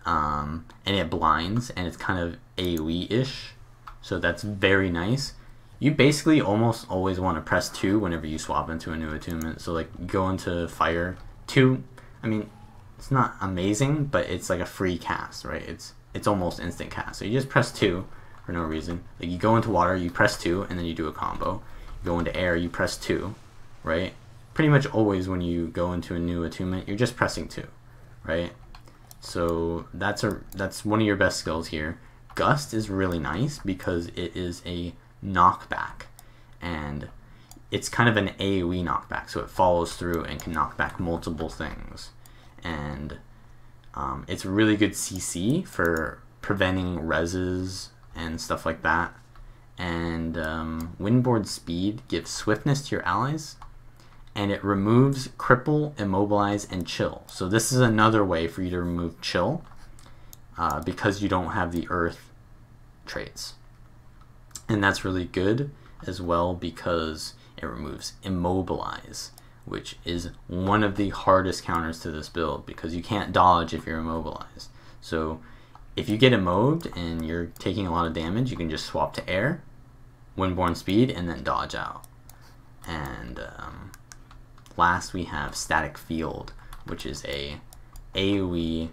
and it blinds, and it's kind of AoE-ish, so that's very nice. You basically almost always want to press 2 whenever you swap into a new attunement. So like you go into Fire, 2, I mean, it's not amazing, but it's like a free cast, right? It's almost instant cast. So you just press 2 for no reason. Like you go into water, you press 2, and then you do a combo. You go into air, you press 2, right? Pretty much always when you go into a new attunement, you're just pressing 2, right? So that's one of your best skills here. Gust is really nice because it is a knockback, and it's kind of an AoE knockback, so it follows through and can knock back multiple things. And it's really good CC for preventing reses and stuff like that. And Windboard Speed gives swiftness to your allies, and it removes Cripple, Immobilize, and Chill. So this is another way for you to remove Chill because you don't have the Earth traits. And that's really good as well because it removes Immobilize, which is one of the hardest counters to this build because you can't dodge if you're immobilized. So if you get immobed and you're taking a lot of damage, you can just swap to air, Windborne Speed, and then dodge out. And last we have Static Field, which is a AoE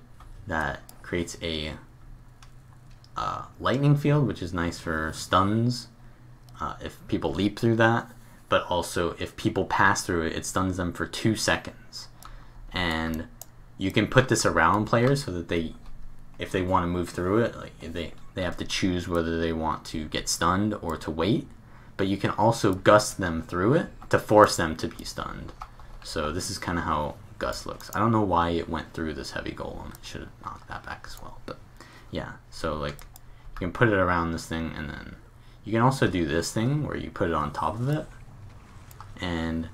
that creates a lightning field, which is nice for stuns if people leap through that, but also if people pass through it, it stuns them for 2 seconds. And you can put this around players so that they, if they want to move through it, like they have to choose whether they want to get stunned or to wait, but you can also gust them through it to force them to be stunned. So this is kind of how Gust looks. I don't know why it went through this heavy golem. I should have knocked that back as well, but yeah. So like you can put it around this thing, and then you can also do this thing where you put it on top of it. And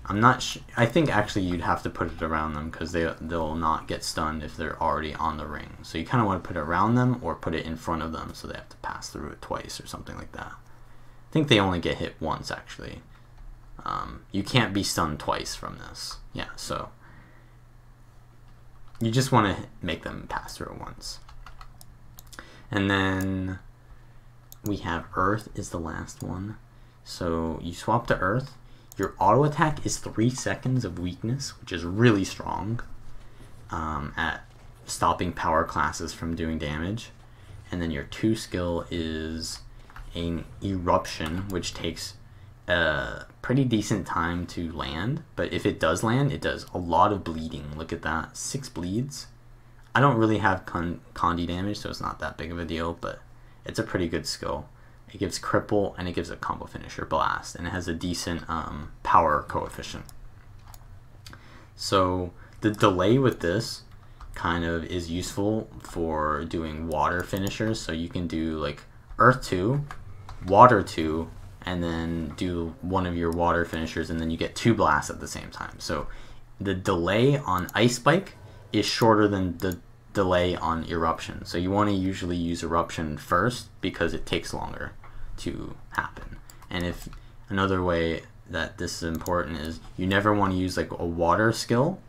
I'm not I think actually you'd have to put it around them because they'll not get stunned if they're already on the ring. So you kind of want to put it around them or put it in front of them so they have to pass through it twice or something like that. I think they only get hit once actually. You can't be stunned twice from this. Yeah, so you just want to make them pass through it once. And then we have Earth is the last one. So you swap to Earth. Your auto attack is 3 seconds of weakness, which is really strong at stopping power classes from doing damage. And then your 2 skill is an Eruption, which takes a pretty decent time to land. But if it does land, it does a lot of bleeding. Look at that, 6 bleeds. I don't really have Condi damage, so it's not that big of a deal, but it's a pretty good skill. It gives Cripple, and it gives a combo finisher, Blast, and it has a decent power coefficient. So the delay with this kind of is useful for doing water finishers. So you can do like Earth 2, Water 2, and then do one of your water finishers, and then you get 2 blasts at the same time. So the delay on Ice Spike is shorter than the delay on Eruption. So you want to usually use Eruption first because it takes longer to happen. And if another way that this is important is you never want to use like a water skill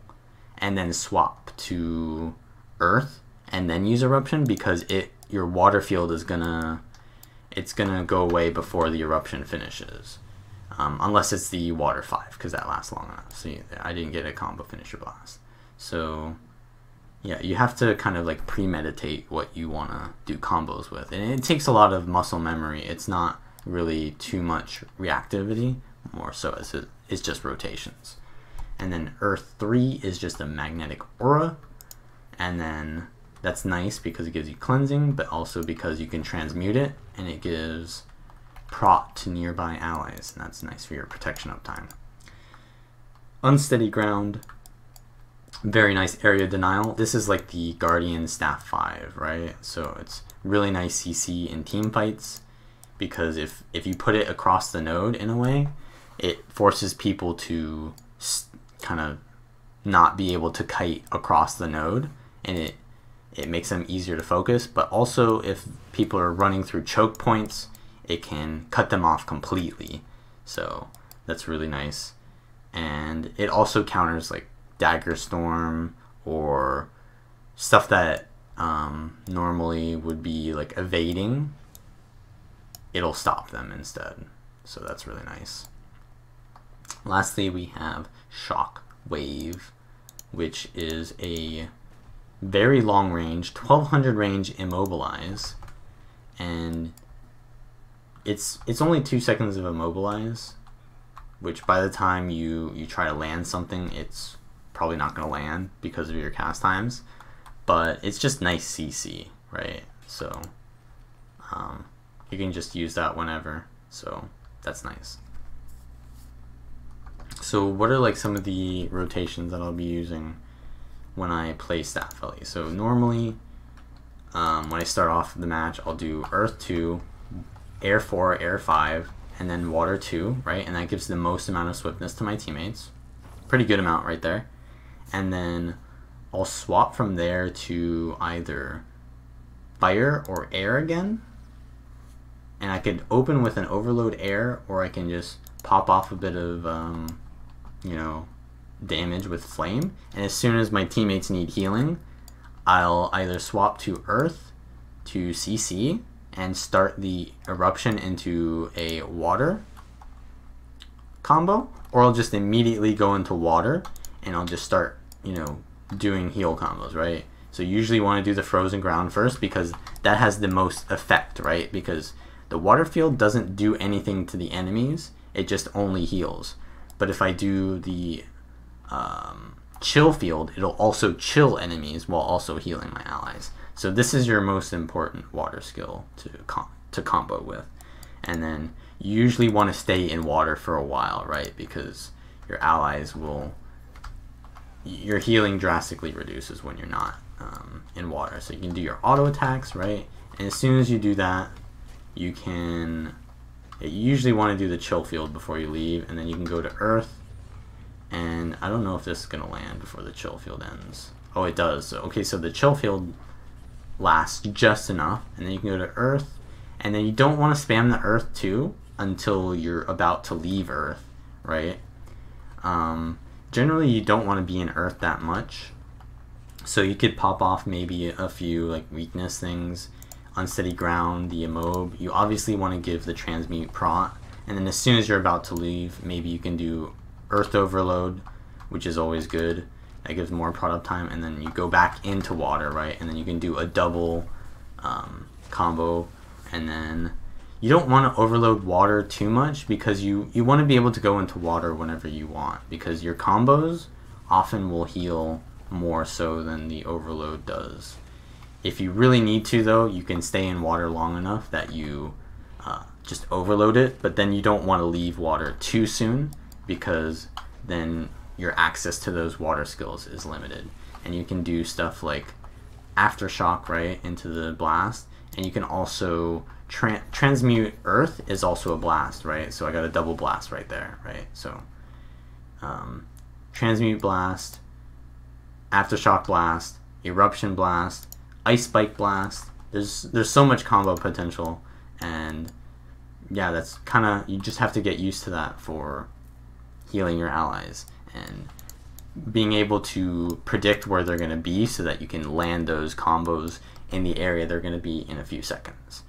and then swap to Earth and then use Eruption, because your water field is gonna it's gonna go away before the eruption finishes. Unless it's the water 5, because that lasts long enough. See, I didn't get a combo finisher blast. So yeah, you have to kind of like premeditate what you want to do combos with. And it takes a lot of muscle memory. It's not really too much reactivity, more so as it's just rotations. And then Earth 3 is just a magnetic aura. And then that's nice because it gives you cleansing, but also because you can transmute it, and it gives prot to nearby allies, and that's nice for your protection uptime. Unsteady ground, very nice area denial. This is like the Guardian Staff 5, right? So it's really nice CC in team fights, because if you put it across the node in a way, it forces people to kind of not be able to kite across the node, and it makes them easier to focus. But also if people are running through choke points, it can cut them off completely. So that's really nice. And it also counters like Dagger Storm or stuff that normally would be like evading. It'll stop them instead. So that's really nice. Lastly, we have Shock Wave, which is a very long range, 1200 range immobilize, and it's only 2 seconds of immobilize, which by the time you try to land something, it's probably not going to land because of your cast times, but it's just nice CC, right? So you can just use that whenever, so that's nice. So what are like some of the rotations that I'll be using when I play Staff Ellie? So normally when I start off the match, I'll do Earth 2, Air 4, Air 5, and then Water 2, right? And that gives the most amount of swiftness to my teammates. Pretty good amount right there. And then I'll swap from there to either Fire or Air again. And I could open with an Overload Air, or I can just pop off a bit of, you know, damage with Flame. And as soon as my teammates need healing, I'll either swap to Earth to CC and start the eruption into a water combo, or I'll just immediately go into water and I'll just start, you know, doing heal combos, right? So you usually want to do the frozen ground first because that has the most effect, right? Because the water field doesn't do anything to the enemies, it just only heals. But if I do the chill field, it'll also chill enemies while also healing my allies. So this is your most important water skill to combo with. And then you usually want to stay in water for a while, right? Because your allies will, your healing drastically reduces when you're not in water. So you can do your auto attacks, right? And as soon as you do that, you usually want to do the chill field before you leave, and then you can go to Earth. And I don't know if this is going to land before the chill field ends. Oh, it does. Okay, so the chill field lasts just enough, and then you can go to Earth, and then you don't want to spam the Earth too until you're about to leave Earth, right? Generally you don't want to be in Earth that much, so you could pop off maybe a few like weakness things, unsteady ground, the immob. You obviously want to give the transmute prot, and then as soon as you're about to leave, maybe you can do Earth Overload, which is always good. That gives more prot time, and then you go back into water, right? And then you can do a double combo, and then you don't want to overload water too much because you want to be able to go into water whenever you want, because your combos often will heal more so than the overload does. If you really need to though, you can stay in water long enough that you just overload it, but then you don't want to leave water too soon because then your access to those water skills is limited. And you can do stuff like Aftershock, right, into the blast, and you can also transmute Earth is also a blast, right? So I got a double blast right there, right? So transmute blast, Aftershock blast, eruption blast, ice spike blast. There's so much combo potential, and yeah, that's kind of, you just have to get used to that for healing your allies and being able to predict where they're going to be so that you can land those combos in the area they're going to be in a few seconds.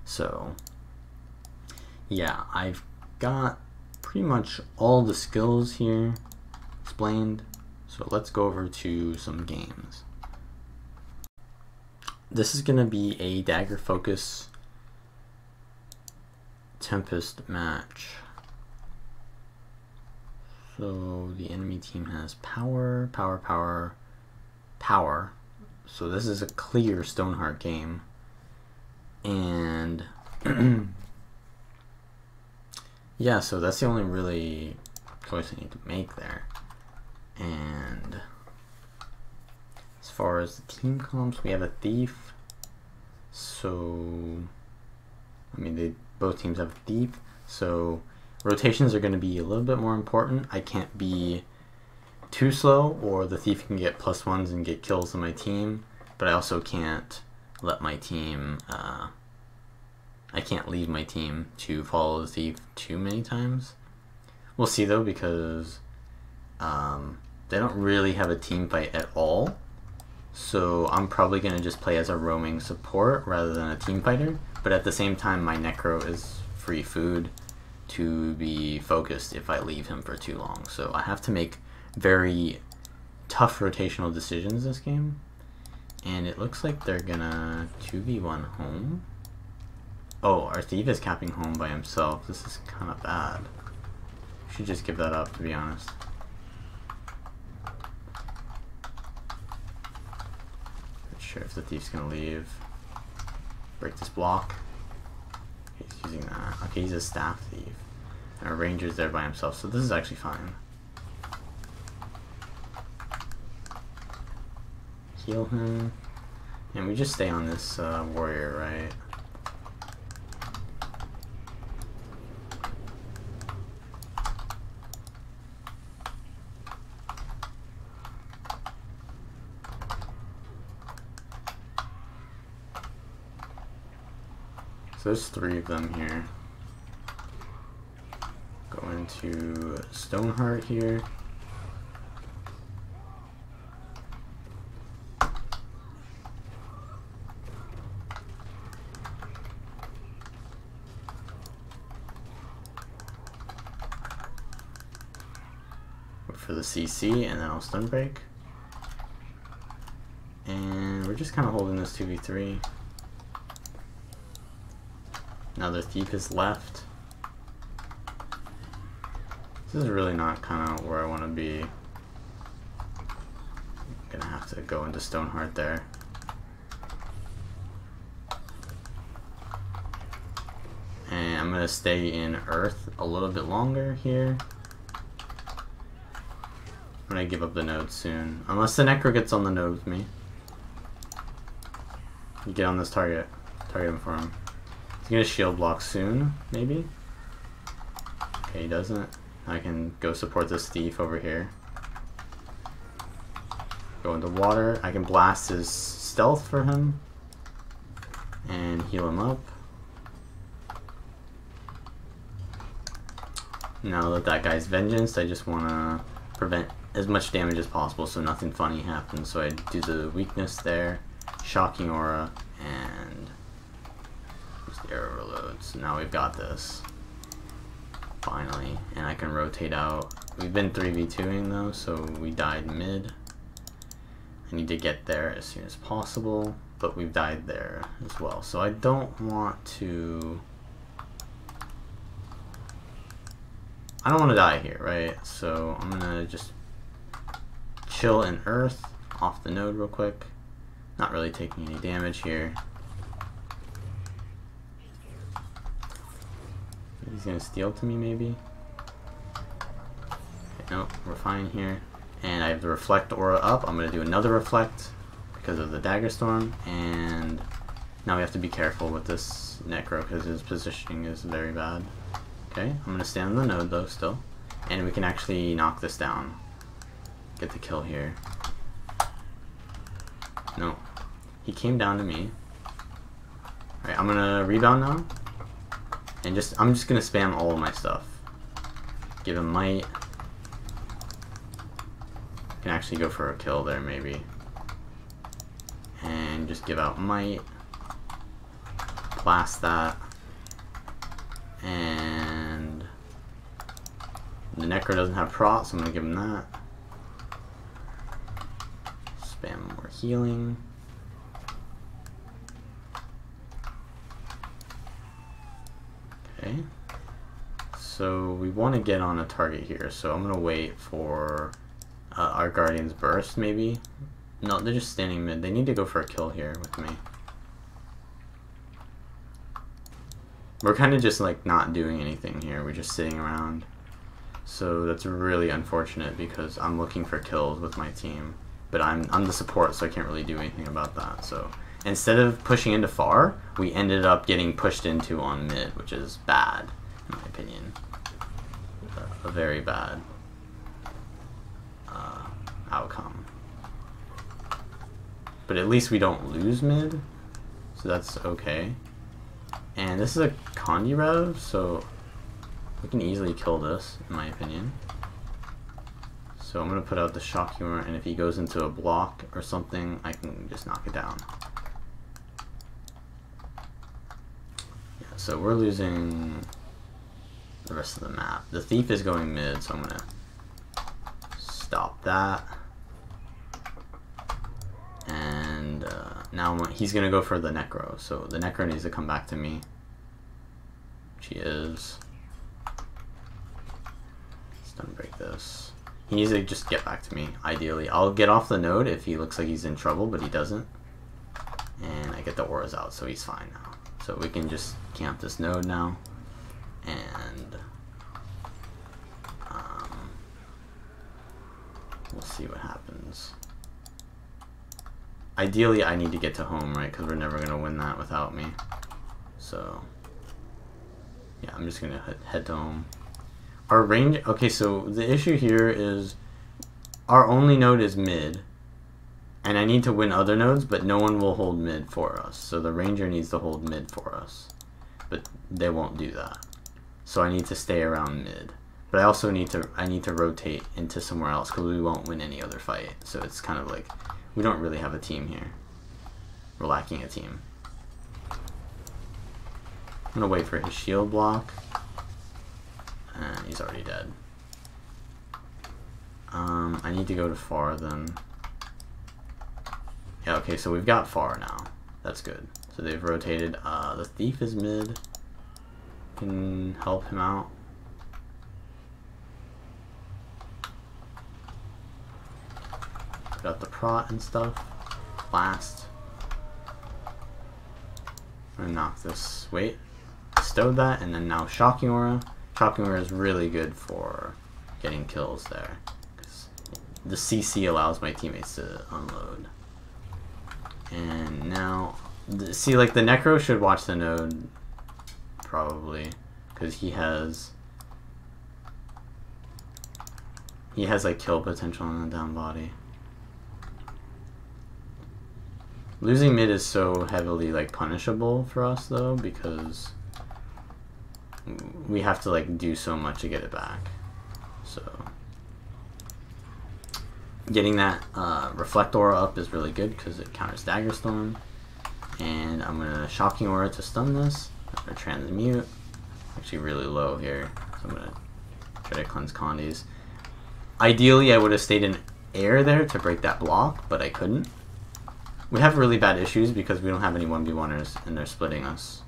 So yeah, I've got pretty much all the skills here explained. So let's go over to some games. This is going to be a Dagger focus Tempest match. So the enemy team has power, power, power, power. So this is a clear Stoneheart game. And yeah, so that's the only really choice I need to make there. And as far as the team comps, we have a thief. So I mean, both teams have a thief. So rotations are going to be a little bit more important. I can't be too slow, or the thief can get +1s and get kills on my team. But I also can't let my team. I can't leave my team to follow the thief too many times. We'll see though, because they don't really have a team fight at all. So I'm probably going to just play as a roaming support rather than a team fighter. But at the same time, my Necro is free food to be focused if I leave him for too long. So I have to make very tough rotational decisions this game. And it looks like they're gonna 2v1 home. Oh, our thief is capping home by himself. This is kind of bad. Should just give that up, to be honest. Not sure if the thief's gonna leave. Break this block. He's using that. Okay, he's a staff thief. And our ranger's there by himself, so this is actually fine. Heal him. And we just stay on this warrior, right? So there's 3 of them here. Go into Stoneheart here. Wait for the CC and then I'll stun break. And we're just kind of holding this 2v3. Now the thief is left. This is really not kind of where I want to be. I'm gonna have to go into Stoneheart there. And I'm gonna stay in Earth a little bit longer here. I'm gonna give up the node soon. Unless the Necro gets on the node with me. You get on this target. Target him for him. He's gonna shield block soon, maybe? Okay, he doesn't. I can go support this thief over here. Go into water. I can blast his stealth for him. And heal him up. Now that that guy's vengeance, I just want to prevent as much damage as possible so nothing funny happens. So I do the weakness there. Shocking aura. And arrow reload. So now we've got this. Finally. And I can rotate out. We've been 3v2ing though, so we died mid. I need to get there as soon as possible, but we've died there as well. So I don't want to... I don't want to die here, right? So I'm gonna just chill in Earth off the node real quick. Not really taking any damage here. He's gonna steal to me, maybe. Okay, nope, we're fine here. And I have the reflect aura up. I'm gonna do another reflect because of the dagger storm. And now we have to be careful with this Necro because his positioning is very bad. Okay, I'm gonna stay on the node though still. And we can actually knock this down. Get the kill here. No, he came down to me. Alright, I'm gonna rebound now. And I'm just gonna spam all of my stuff. Give him might. Can actually go for a kill there maybe. And just give out might. Blast that. And the Necro doesn't have prot, so I'm gonna give him that. Spam more healing. Okay. So we want to get on a target here, so I'm gonna wait for our Guardian's burst, maybe. No, they're just standing mid. They need to go for a kill here with me. We're kind of just like not doing anything here. We're just sitting around. So that's really unfortunate because I'm looking for kills with my team, but I'm the support, so I can't really do anything about that. So instead of pushing into far, we ended up getting pushed into on mid, which is bad, in my opinion. A very bad outcome. But at least we don't lose mid, so that's okay. And this is a Condi Rev, so we can easily kill this, in my opinion. So I'm going to put out the Shock Humor, and if he goes into a block or something, I can just knock it down. Yeah, so we're losing the rest of the map. The Thief is going mid, so I'm going to stop that. And now he's going to go for the Necro, so the Necro needs to come back to me, which he is. Stun break this. He needs to just get back to me, ideally. I'll get off the node if he looks like he's in trouble, but he doesn't. And I get the auras out, so he's fine now. So we can just camp this node now. And we'll see what happens. Ideally, I need to get to home, right? Because we're never going to win that without me. So, yeah, I'm just going to head to home. Our range... Okay, so the issue here is our only node is mid. And I need to win other nodes, but no one will hold mid for us. So the Ranger needs to hold mid for us. But they won't do that. So I need to stay around mid. But I also need to rotate into somewhere else because we won't win any other fight. So it's kind of like... We don't really have a team here. We're lacking a team. I'm gonna wait for his shield block. And he's already dead. I need to go to far then. Yeah, okay, so we've got far now. That's good. So they've rotated. The Thief is mid. Can help him out. Got the prot and stuff. Blast. I'm gonna knock this. Wait. Stowed that, and then now Shocking Aura. Shocking Aura is really good for getting kills there. Because the CC allows my teammates to unload. And now... See, like, the Necro should watch the node. Probably. Because he has... He has, like, kill potential on the down body. Losing mid is so heavily like punishable for us though because we have to like do so much to get it back. So getting that Reflect Aura up is really good because it counters Dagger Storm. And I'm gonna Shocking Aura to stun this. I'm gonna Transmute. Actually really low here, so I'm gonna try to cleanse Condis. Ideally I would have stayed in air there to break that block, but I couldn't. We have really bad issues because we don't have any 1v1ers and they're splitting us.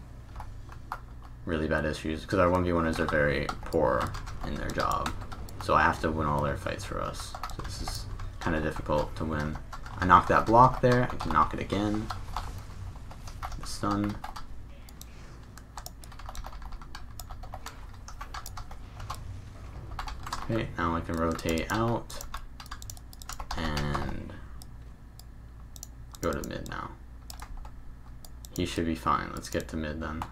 Really bad issues because our 1v1ers are very poor in their job. So I have to win all their fights for us. So this is kind of difficult to win. I knocked that block there. I can knock it again. The stun. Okay, now I can rotate out and go to mid now. He should be fine. Let's get to mid then.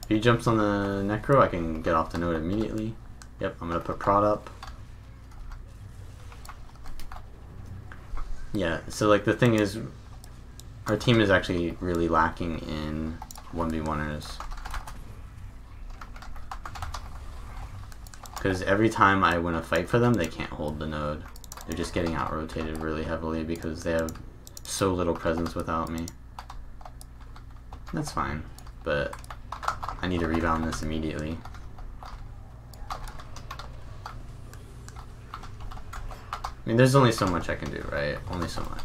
If he jumps on the Necro, I can get off the node immediately. Yep, I'm gonna put prod up. Yeah, so like the thing is, our team is actually really lacking in 1v1ers. Because every time I win a fight for them, they can't hold the node. They're just getting out-rotated really heavily because they have so little presence without me. That's fine, but I need to rebound this immediately. I mean, there's only so much I can do, right? Only so much.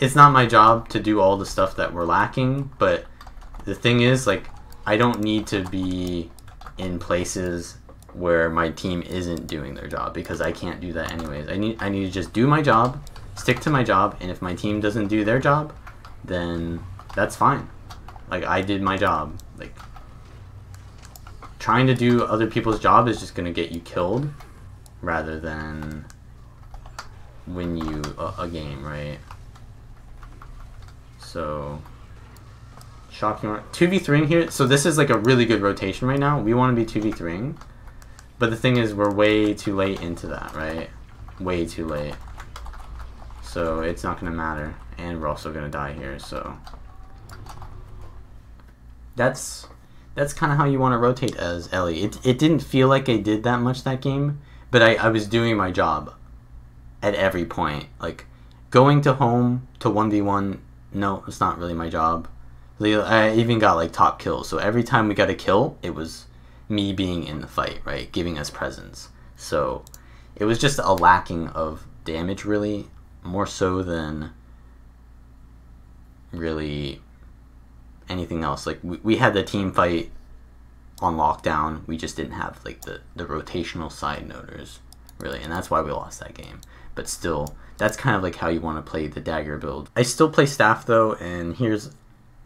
It's not my job to do all the stuff that we're lacking, but the thing is, like, I don't need to be in places where my team isn't doing their job, because I can't do that anyways. I need to just do my job, stick to my job, and if my team doesn't do their job, then that's fine. Like, I did my job. Like, trying to do other people's job is just gonna get you killed rather than win you a game, right? So, shocking 2v3ing here. So this is like a really good rotation right now. We want to be 2v3ing, but the thing is, we're way too late into that, right? Way too late. So it's not gonna matter, and we're also gonna die here. So that's kind of how you want to rotate as Ellie. It didn't feel like I did that much that game, but I was doing my job at every point. Like, going to home to 1v1, no, it's not really my job. I even got like top kills, so every time we got a kill, it was me being in the fight, right? Giving us presence. So it was just a lacking of damage, really, more so than really anything else. Like, we had the team fight on lockdown, we just didn't have like the rotational side noders, really, and that's why we lost that game. But still, that's kind of like how you want to play the Dagger build. I still play staff though, and here's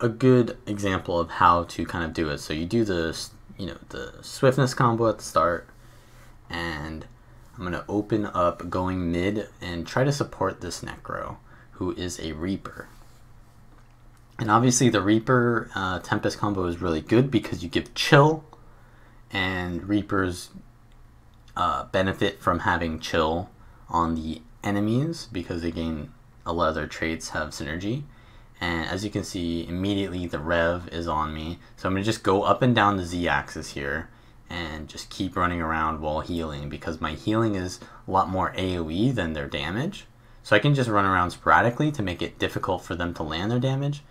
a good example of how to kind of do it. So you do the, you know, the swiftness combo at the start, and I'm gonna open up going mid and try to support this Necro, who is a Reaper. And obviously the Reaper Tempest combo is really good because you give chill, and Reapers benefit from having chill on the enemies because they gain a lot of their traits have synergy. And as you can see, immediately the Rev is on me. So I'm going to just go up and down the Z-axis here and just keep running around while healing, because my healing is a lot more AoE than their damage. So I can just run around sporadically to make it difficult for them to land their damage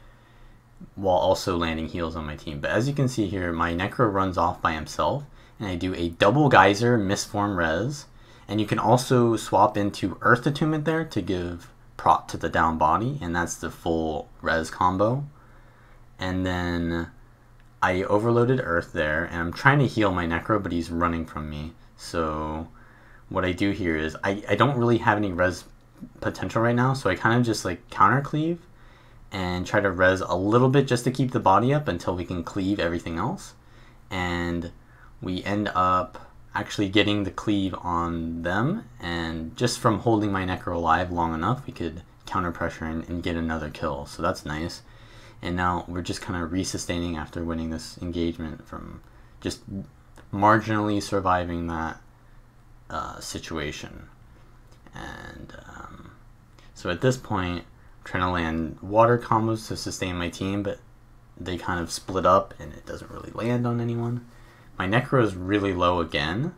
while also landing heals on my team. But as you can see here, my Necro runs off by himself, and I do a double Geyser Mistform Res. And you can also swap into Earth Attunement there to give prot to the down body, and that's the full res combo. And then I overloaded Earth there, and I'm trying to heal my Necro, but he's running from me. So what I do here is I don't really have any res potential right now, so I kind of just like counter cleave and try to res a little bit just to keep the body up until we can cleave everything else. And we end up actually getting the cleave on them, and just from holding my Necro alive long enough, we could counter pressure and get another kill. So that's nice. And now we're just kind of resustaining after winning this engagement from just marginally surviving that situation. And so at this point, I'm trying to land water combos to sustain my team, but they kind of split up and it doesn't really land on anyone. My Necro is really low again,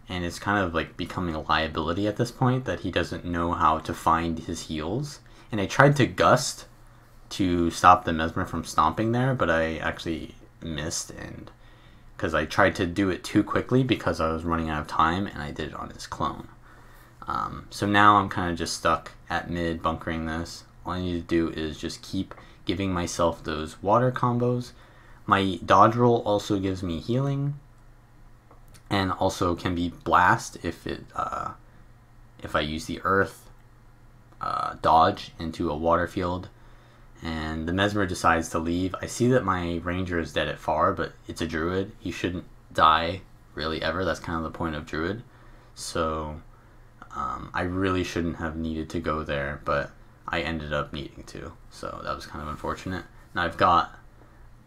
and it's kind of like becoming a liability at this point that he doesn't know how to find his heals. And I tried to gust to stop the Mesmer from stomping there, but I actually missed, and because I tried to do it too quickly because I was running out of time, and I did it on his clone. So now I'm kind of just stuck at mid bunkering this. All I need to do is just keep giving myself those water combos. My dodge roll also gives me healing, and also can be blast if I use the earth dodge into a water field, and the Mesmer decides to leave. I see that my ranger is dead at far, but it's a druid. He shouldn't die really ever. That's kind of the point of druid. So I really shouldn't have needed to go there, but I ended up needing to. So that was kind of unfortunate. Now I've got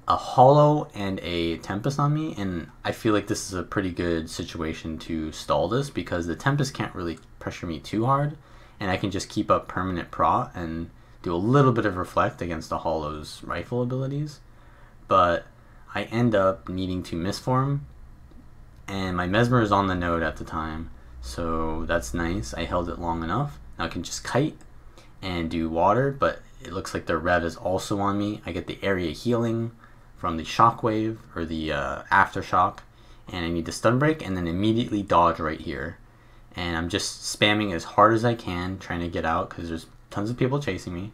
a Hollow and a Tempest on me, and I feel like this is a pretty good situation to stall this because the Tempest can't really pressure me too hard, and I can just keep up permanent prot and do a little bit of reflect against the Hollow's rifle abilities. But I end up needing to misform, and my Mesmer is on the node at the time, so that's nice. I held it long enough. Now I can just kite and do water, but it looks like the Rev is also on me. I get the area healing from the shockwave, or the aftershock, and I need to stun break and then immediately dodge right here. And I'm just spamming as hard as I can, trying to get out because there's tons of people chasing me.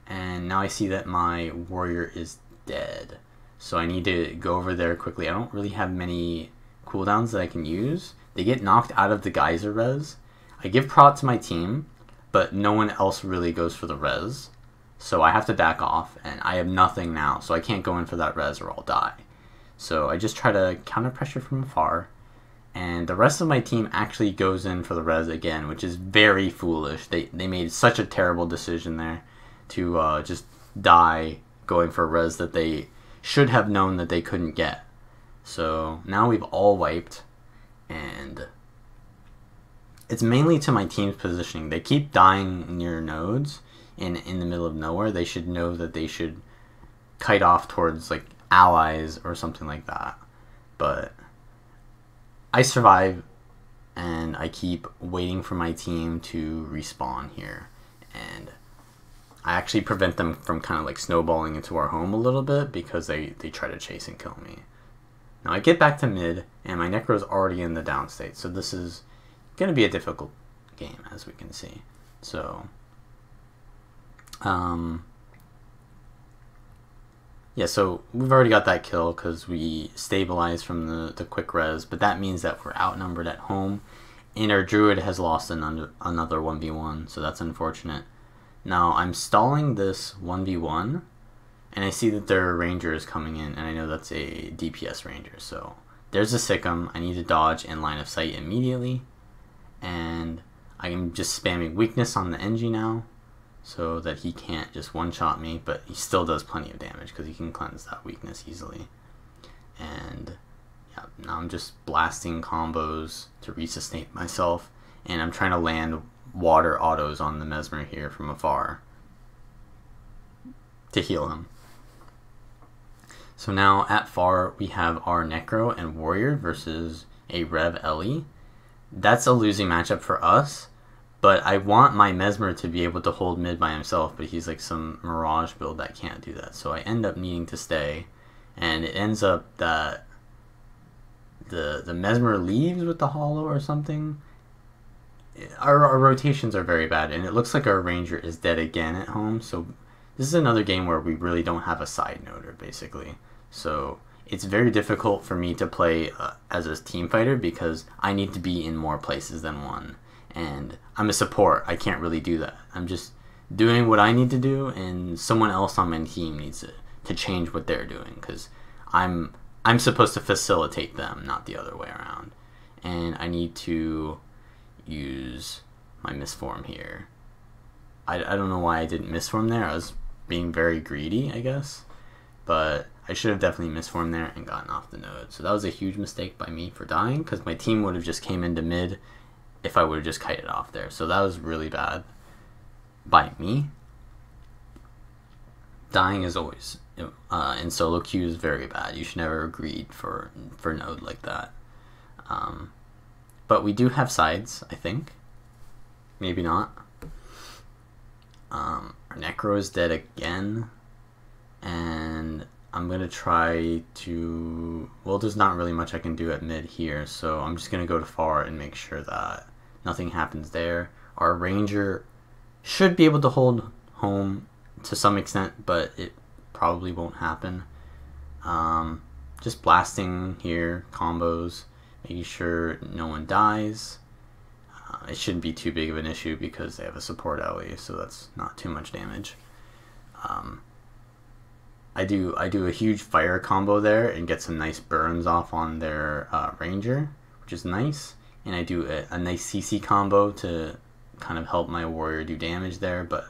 And now I see that my warrior is dead, so I need to go over there quickly. I don't really have many cooldowns that I can use. They get knocked out of the geyser res. I give prot to my team, but no one else really goes for the res, so I have to back off, and I have nothing now, so I can't go in for that res or I'll die. So I just try to counter pressure from afar, and the rest of my team actually goes in for the res again, which is very foolish. They made such a terrible decision there to just die going for a res that they should have known that they couldn't get. So now we've all wiped, and it's mainly to my team's positioning. They keep dying near nodes in the middle of nowhere. They should know that they should kite off towards like allies or something like that. But I survive, and I keep waiting for my team to respawn here, and I actually prevent them from kind of like snowballing into our home a little bit because they try to chase and kill me. Now I get back to mid, and my Necro's already in the down state, so this is going to be a difficult game, as we can see. So yeah, so we've already got that kill because we stabilized from the quick res, but that means that we're outnumbered at home, and our druid has lost another 1v1, so that's unfortunate. Now I'm stalling this 1v1, and I see that their ranger is coming in, and I know that's a DPS ranger, so there's a Sikkim. I need to dodge in line of sight immediately, and I'm just spamming weakness on the NG now, so that he can't just one-shot me, but he still does plenty of damage because he can cleanse that weakness easily. And yeah, now I'm just blasting combos to resuscitate myself, and I'm trying to land water autos on the Mesmer here from afar to heal him. So now at far we have our Necro and Warrior versus a Rev Ellie. That's a losing matchup for us, but I want my Mesmer to be able to hold mid by himself, but he's like some Mirage build that can't do that. So I end up needing to stay, and it ends up that the Mesmer leaves with the Hollow or something. Our rotations are very bad, and it looks like our Ranger is dead again at home. So this is another game where we really don't have a side noder, basically. So it's very difficult for me to play as a team fighter because I need to be in more places than one. And I'm a support. I can't really do that. I'm just doing what I need to do, and someone else on my team needs to change what they're doing, because I'm supposed to facilitate them, not the other way around. And I need to use my misform here. I don't know why I didn't misform there. I was being very greedy, I guess. But I should have definitely misformed there and gotten off the node. So that was a huge mistake by me for dying, because my team would have just came into mid if I would have just kited off there. So that was really bad by me. Dying is always, in solo queue, is very bad. You should never greed for node like that. But we do have sides, I think. Maybe not. Our Necro is dead again, and I'm going to try to... Well, there's not really much I can do at mid here, so I'm just going to go to far and make sure that nothing happens there. Our Ranger should be able to hold home to some extent, but it probably won't happen. Just blasting here, combos, making sure no one dies. It shouldn't be too big of an issue because they have a support ally, so that's not too much damage. I do a huge fire combo there and get some nice burns off on their Ranger, which is nice. And I do a nice CC combo to kind of help my warrior do damage there, but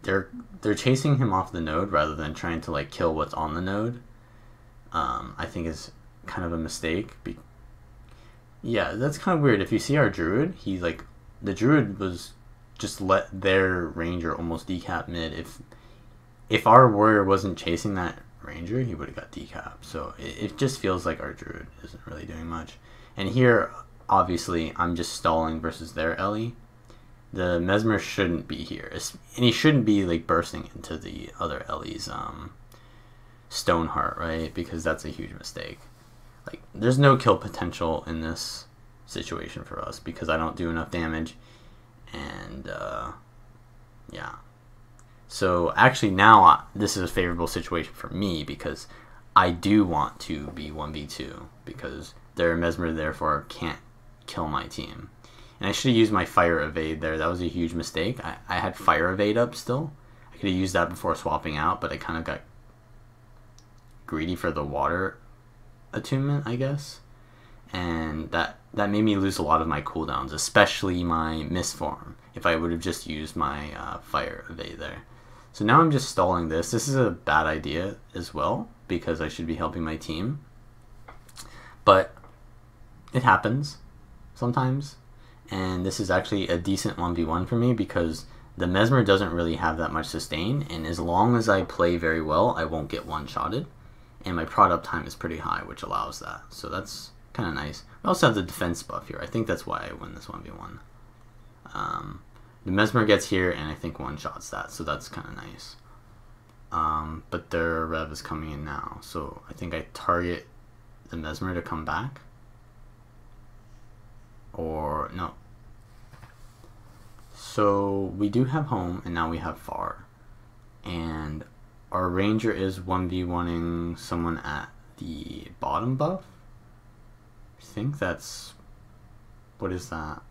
they're chasing him off the node rather than trying to like kill what's on the node. I think is kind of a mistake. Yeah, that's kind of weird. If you see our druid, the druid was just let their Ranger almost decap mid. If our warrior wasn't chasing that ranger, he would have got decap. So it just feels like our druid isn't really doing much. And here, obviously, I'm just stalling versus their Ellie. The Mesmer shouldn't be here, and he shouldn't be like bursting into the other Ellie's Stoneheart, right? Because that's a huge mistake. Like, there's no kill potential in this situation for us because I don't do enough damage, and yeah. So actually now this is a favorable situation for me because I do want to be 1v2 because their Mesmer therefore can't kill my team. And I should have used my Fire Evade there. That was a huge mistake. I had Fire Evade up still. I could have used that before swapping out, but I kind of got greedy for the water attunement, I guess. And that made me lose a lot of my cooldowns, especially my Mistform, if I would have just used my Fire Evade there. So now I'm just stalling this. This is a bad idea as well, because I should be helping my team. But it happens sometimes. And this is actually a decent 1v1 for me because the Mesmer doesn't really have that much sustain, and as long as I play very well, I won't get one-shotted. And my prod up time is pretty high, which allows that. So that's kind of nice. I also have the defense buff here. I think that's why I win this 1v1. The Mesmer gets here, and I think one-shots that, so that's kind of nice. But their Rev is coming in now, so I think I target the Mesmer to come back. Or, no. So we do have home, and now we have far. And our ranger is 1v1ing someone at the bottom buff. I think that's... What is that?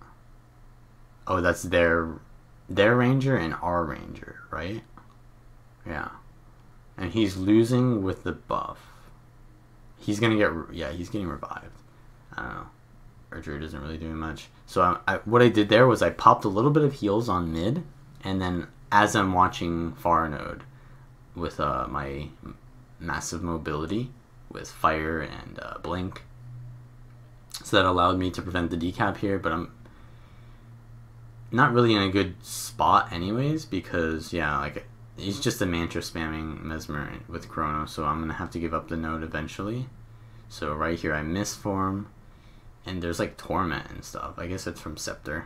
Oh, that's their ranger and our ranger, right? Yeah. And he's losing with the buff. He's gonna get... Yeah, he's getting revived. I don't know. Our druid isn't really doing much. So what I did there was I popped a little bit of heals on mid, and then as I'm watching far node with my massive mobility with fire and blink, so that allowed me to prevent the decap here, but I'm not really in a good spot anyways because, yeah, like, he's just a mantra spamming Mesmer with Chrono, so I'm gonna have to give up the node eventually. So right here I Mistform. And there's like Torment and stuff. I guess it's from Scepter.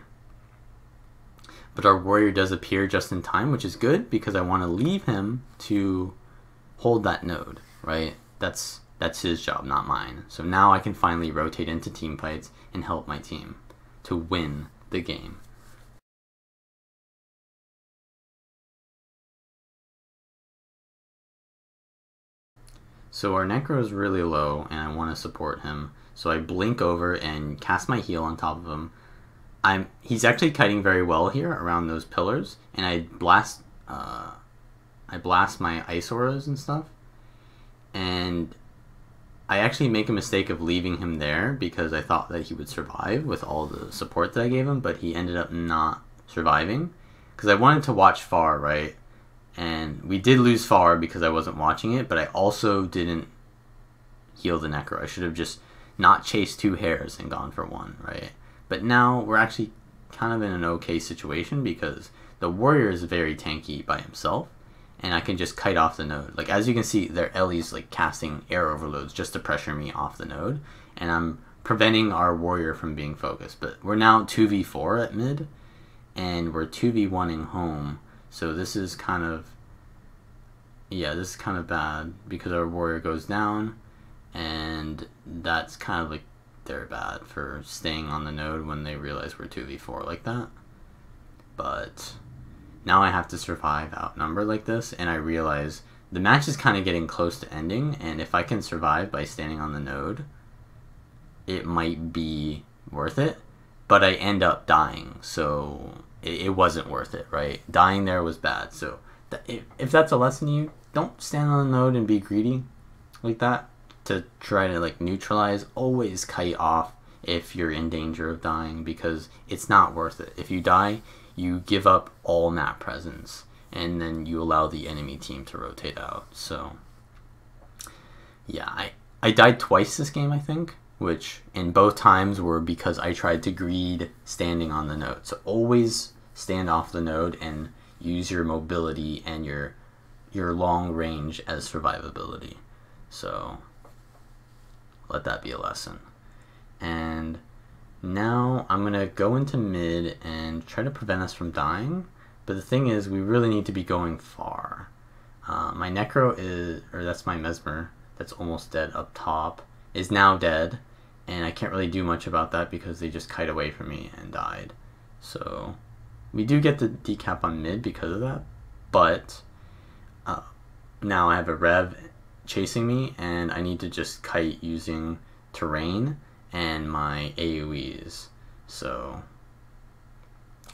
But our warrior does appear just in time, which is good because I want to leave him to hold that node, right? That's his job, not mine. So now I can finally rotate into team fights and help my team to win the game. So our Necro is really low and I want to support him. So I blink over and cast my heal on top of him. He's actually kiting very well here around those pillars, and I blast my ice auras and stuff. And I actually make a mistake of leaving him there because I thought that he would survive with all the support that I gave him, but he ended up not surviving because I wanted to watch far, right? And we did lose far because I wasn't watching it, but I also didn't heal the Necro. I should have just not chased 2 hairs and gone for 1, right? But now we're actually kind of in an okay situation because the warrior is very tanky by himself, and I can just kite off the node. Like, as you can see, their Ellie's like casting air overloads just to pressure me off the node, and I'm preventing our warrior from being focused. But we're now 2v4 at mid, and we're 2v1ing home, so this is kind of, yeah, this is kind of bad because our warrior goes down. And that's kind of like they're bad for staying on the node when they realize we're 2v4 like that. But now I have to survive outnumbered like this, and I realize the match is kind of getting close to ending, and if I can survive by standing on the node, it might be worth it. But I end up dying, so it wasn't worth it, right? Dying there was bad. So if that's a lesson to you, don't stand on the node and be greedy like that. To try to like neutralize, always kite off if you're in danger of dying because it's not worth it. If you die, you give up all map presence and then you allow the enemy team to rotate out. So yeah, I died twice this game, I think, which in both times were because I tried to greed standing on the node. So always stand off the node and use your mobility and your your long range as survivability. So let that be a lesson. And now I'm gonna go into mid and try to prevent us from dying. But the thing is, we really need to be going far. My Necro is, or that's my Mesmer, that's almost dead up top, is now dead. And I can't really do much about that because they just kite away from me and died. So we do get the decap on mid because of that. But now I have a Rev chasing me, and I need to just kite using terrain and my AoEs. So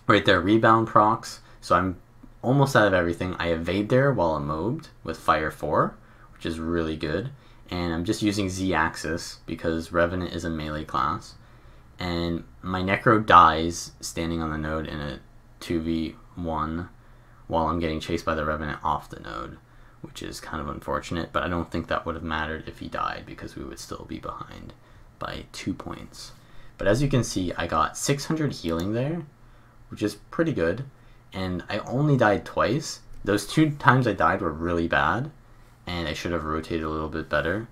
right there, rebound procs. So I'm almost out of everything. I evade there while I'm mobbed with Fire 4, which is really good. And I'm just using Z-axis because Revenant is a melee class. And my Necro dies standing on the node in a 2v1 while I'm getting chased by the Revenant off the node, which is kind of unfortunate, but I don't think that would have mattered if he died because we would still be behind by 2 points. But as you can see, I got 600 healing there, which is pretty good, and I only died twice. Those 2 times I died were really bad, and I should have rotated a little bit better,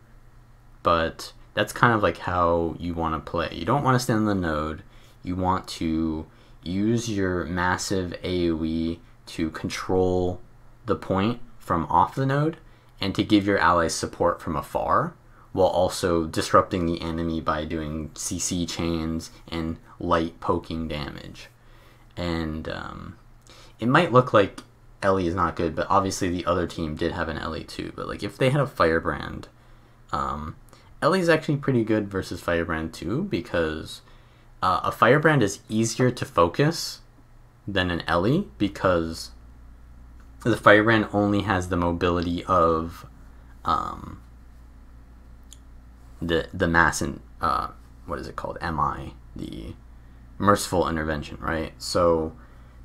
but that's kind of like how you want to play. You don't want to stand on the node. You want to use your massive AoE to control the point from off the node and to give your allies support from afar, while also disrupting the enemy by doing CC chains and light poking damage. And it might look like Ellie is not good, but obviously the other team did have an Ellie too. But like if they had a Firebrand, Ellie is actually pretty good versus Firebrand too, because a Firebrand is easier to focus than an Ellie because the Firebrand only has the mobility of the mass and what is it called? MI, the Merciful Intervention, right? So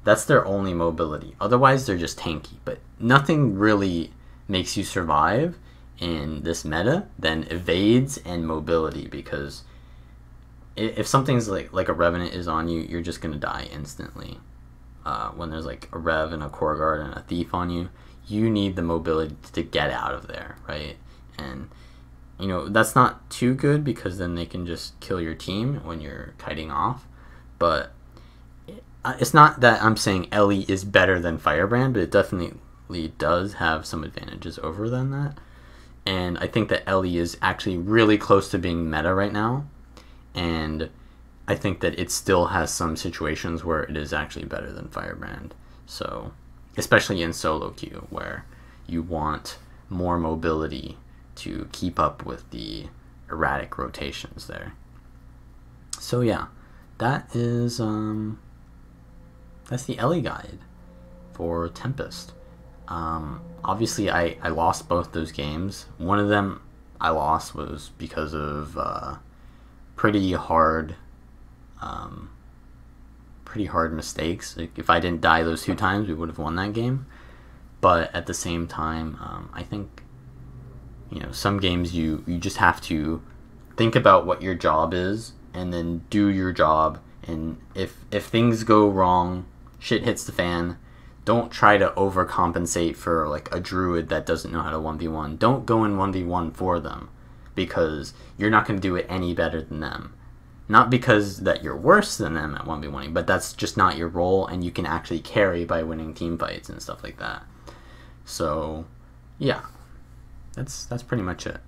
that's their only mobility. Otherwise, they're just tanky. But nothing really makes you survive in this meta than evades and mobility, because if something's like a Revenant is on you, you're just gonna die instantly. When there's like a Rev and a Core Guard and a Thief on you, you need the mobility to get out of there, right? And you know, that's not too good because then they can just kill your team when you're kiting off. But it's not that I'm saying Ellie is better than Firebrand, but it definitely does have some advantages over than that. And I think that Ellie is actually really close to being meta right now. And I think that it still has some situations where it is actually better than Firebrand. So, especially in solo queue, where you want more mobility to keep up with the erratic rotations there. So yeah, that is that's the Ellie guide for Tempest. Obviously I lost both those games. One of them I lost was because of pretty hard mistakes. Like, if I didn't die those 2 times, we would have won that game. But at the same time, I think, you know, some games you just have to think about what your job is and then do your job. And if things go wrong, shit hits the fan, don't try to overcompensate for like a druid that doesn't know how to 1v1. Don't go in 1v1 for them, because you're not going to do it any better than them. Not because that you're worse than them at 1v1, but that's just not your role, and you can actually carry by winning team fights and stuff like that. So yeah, that's pretty much it.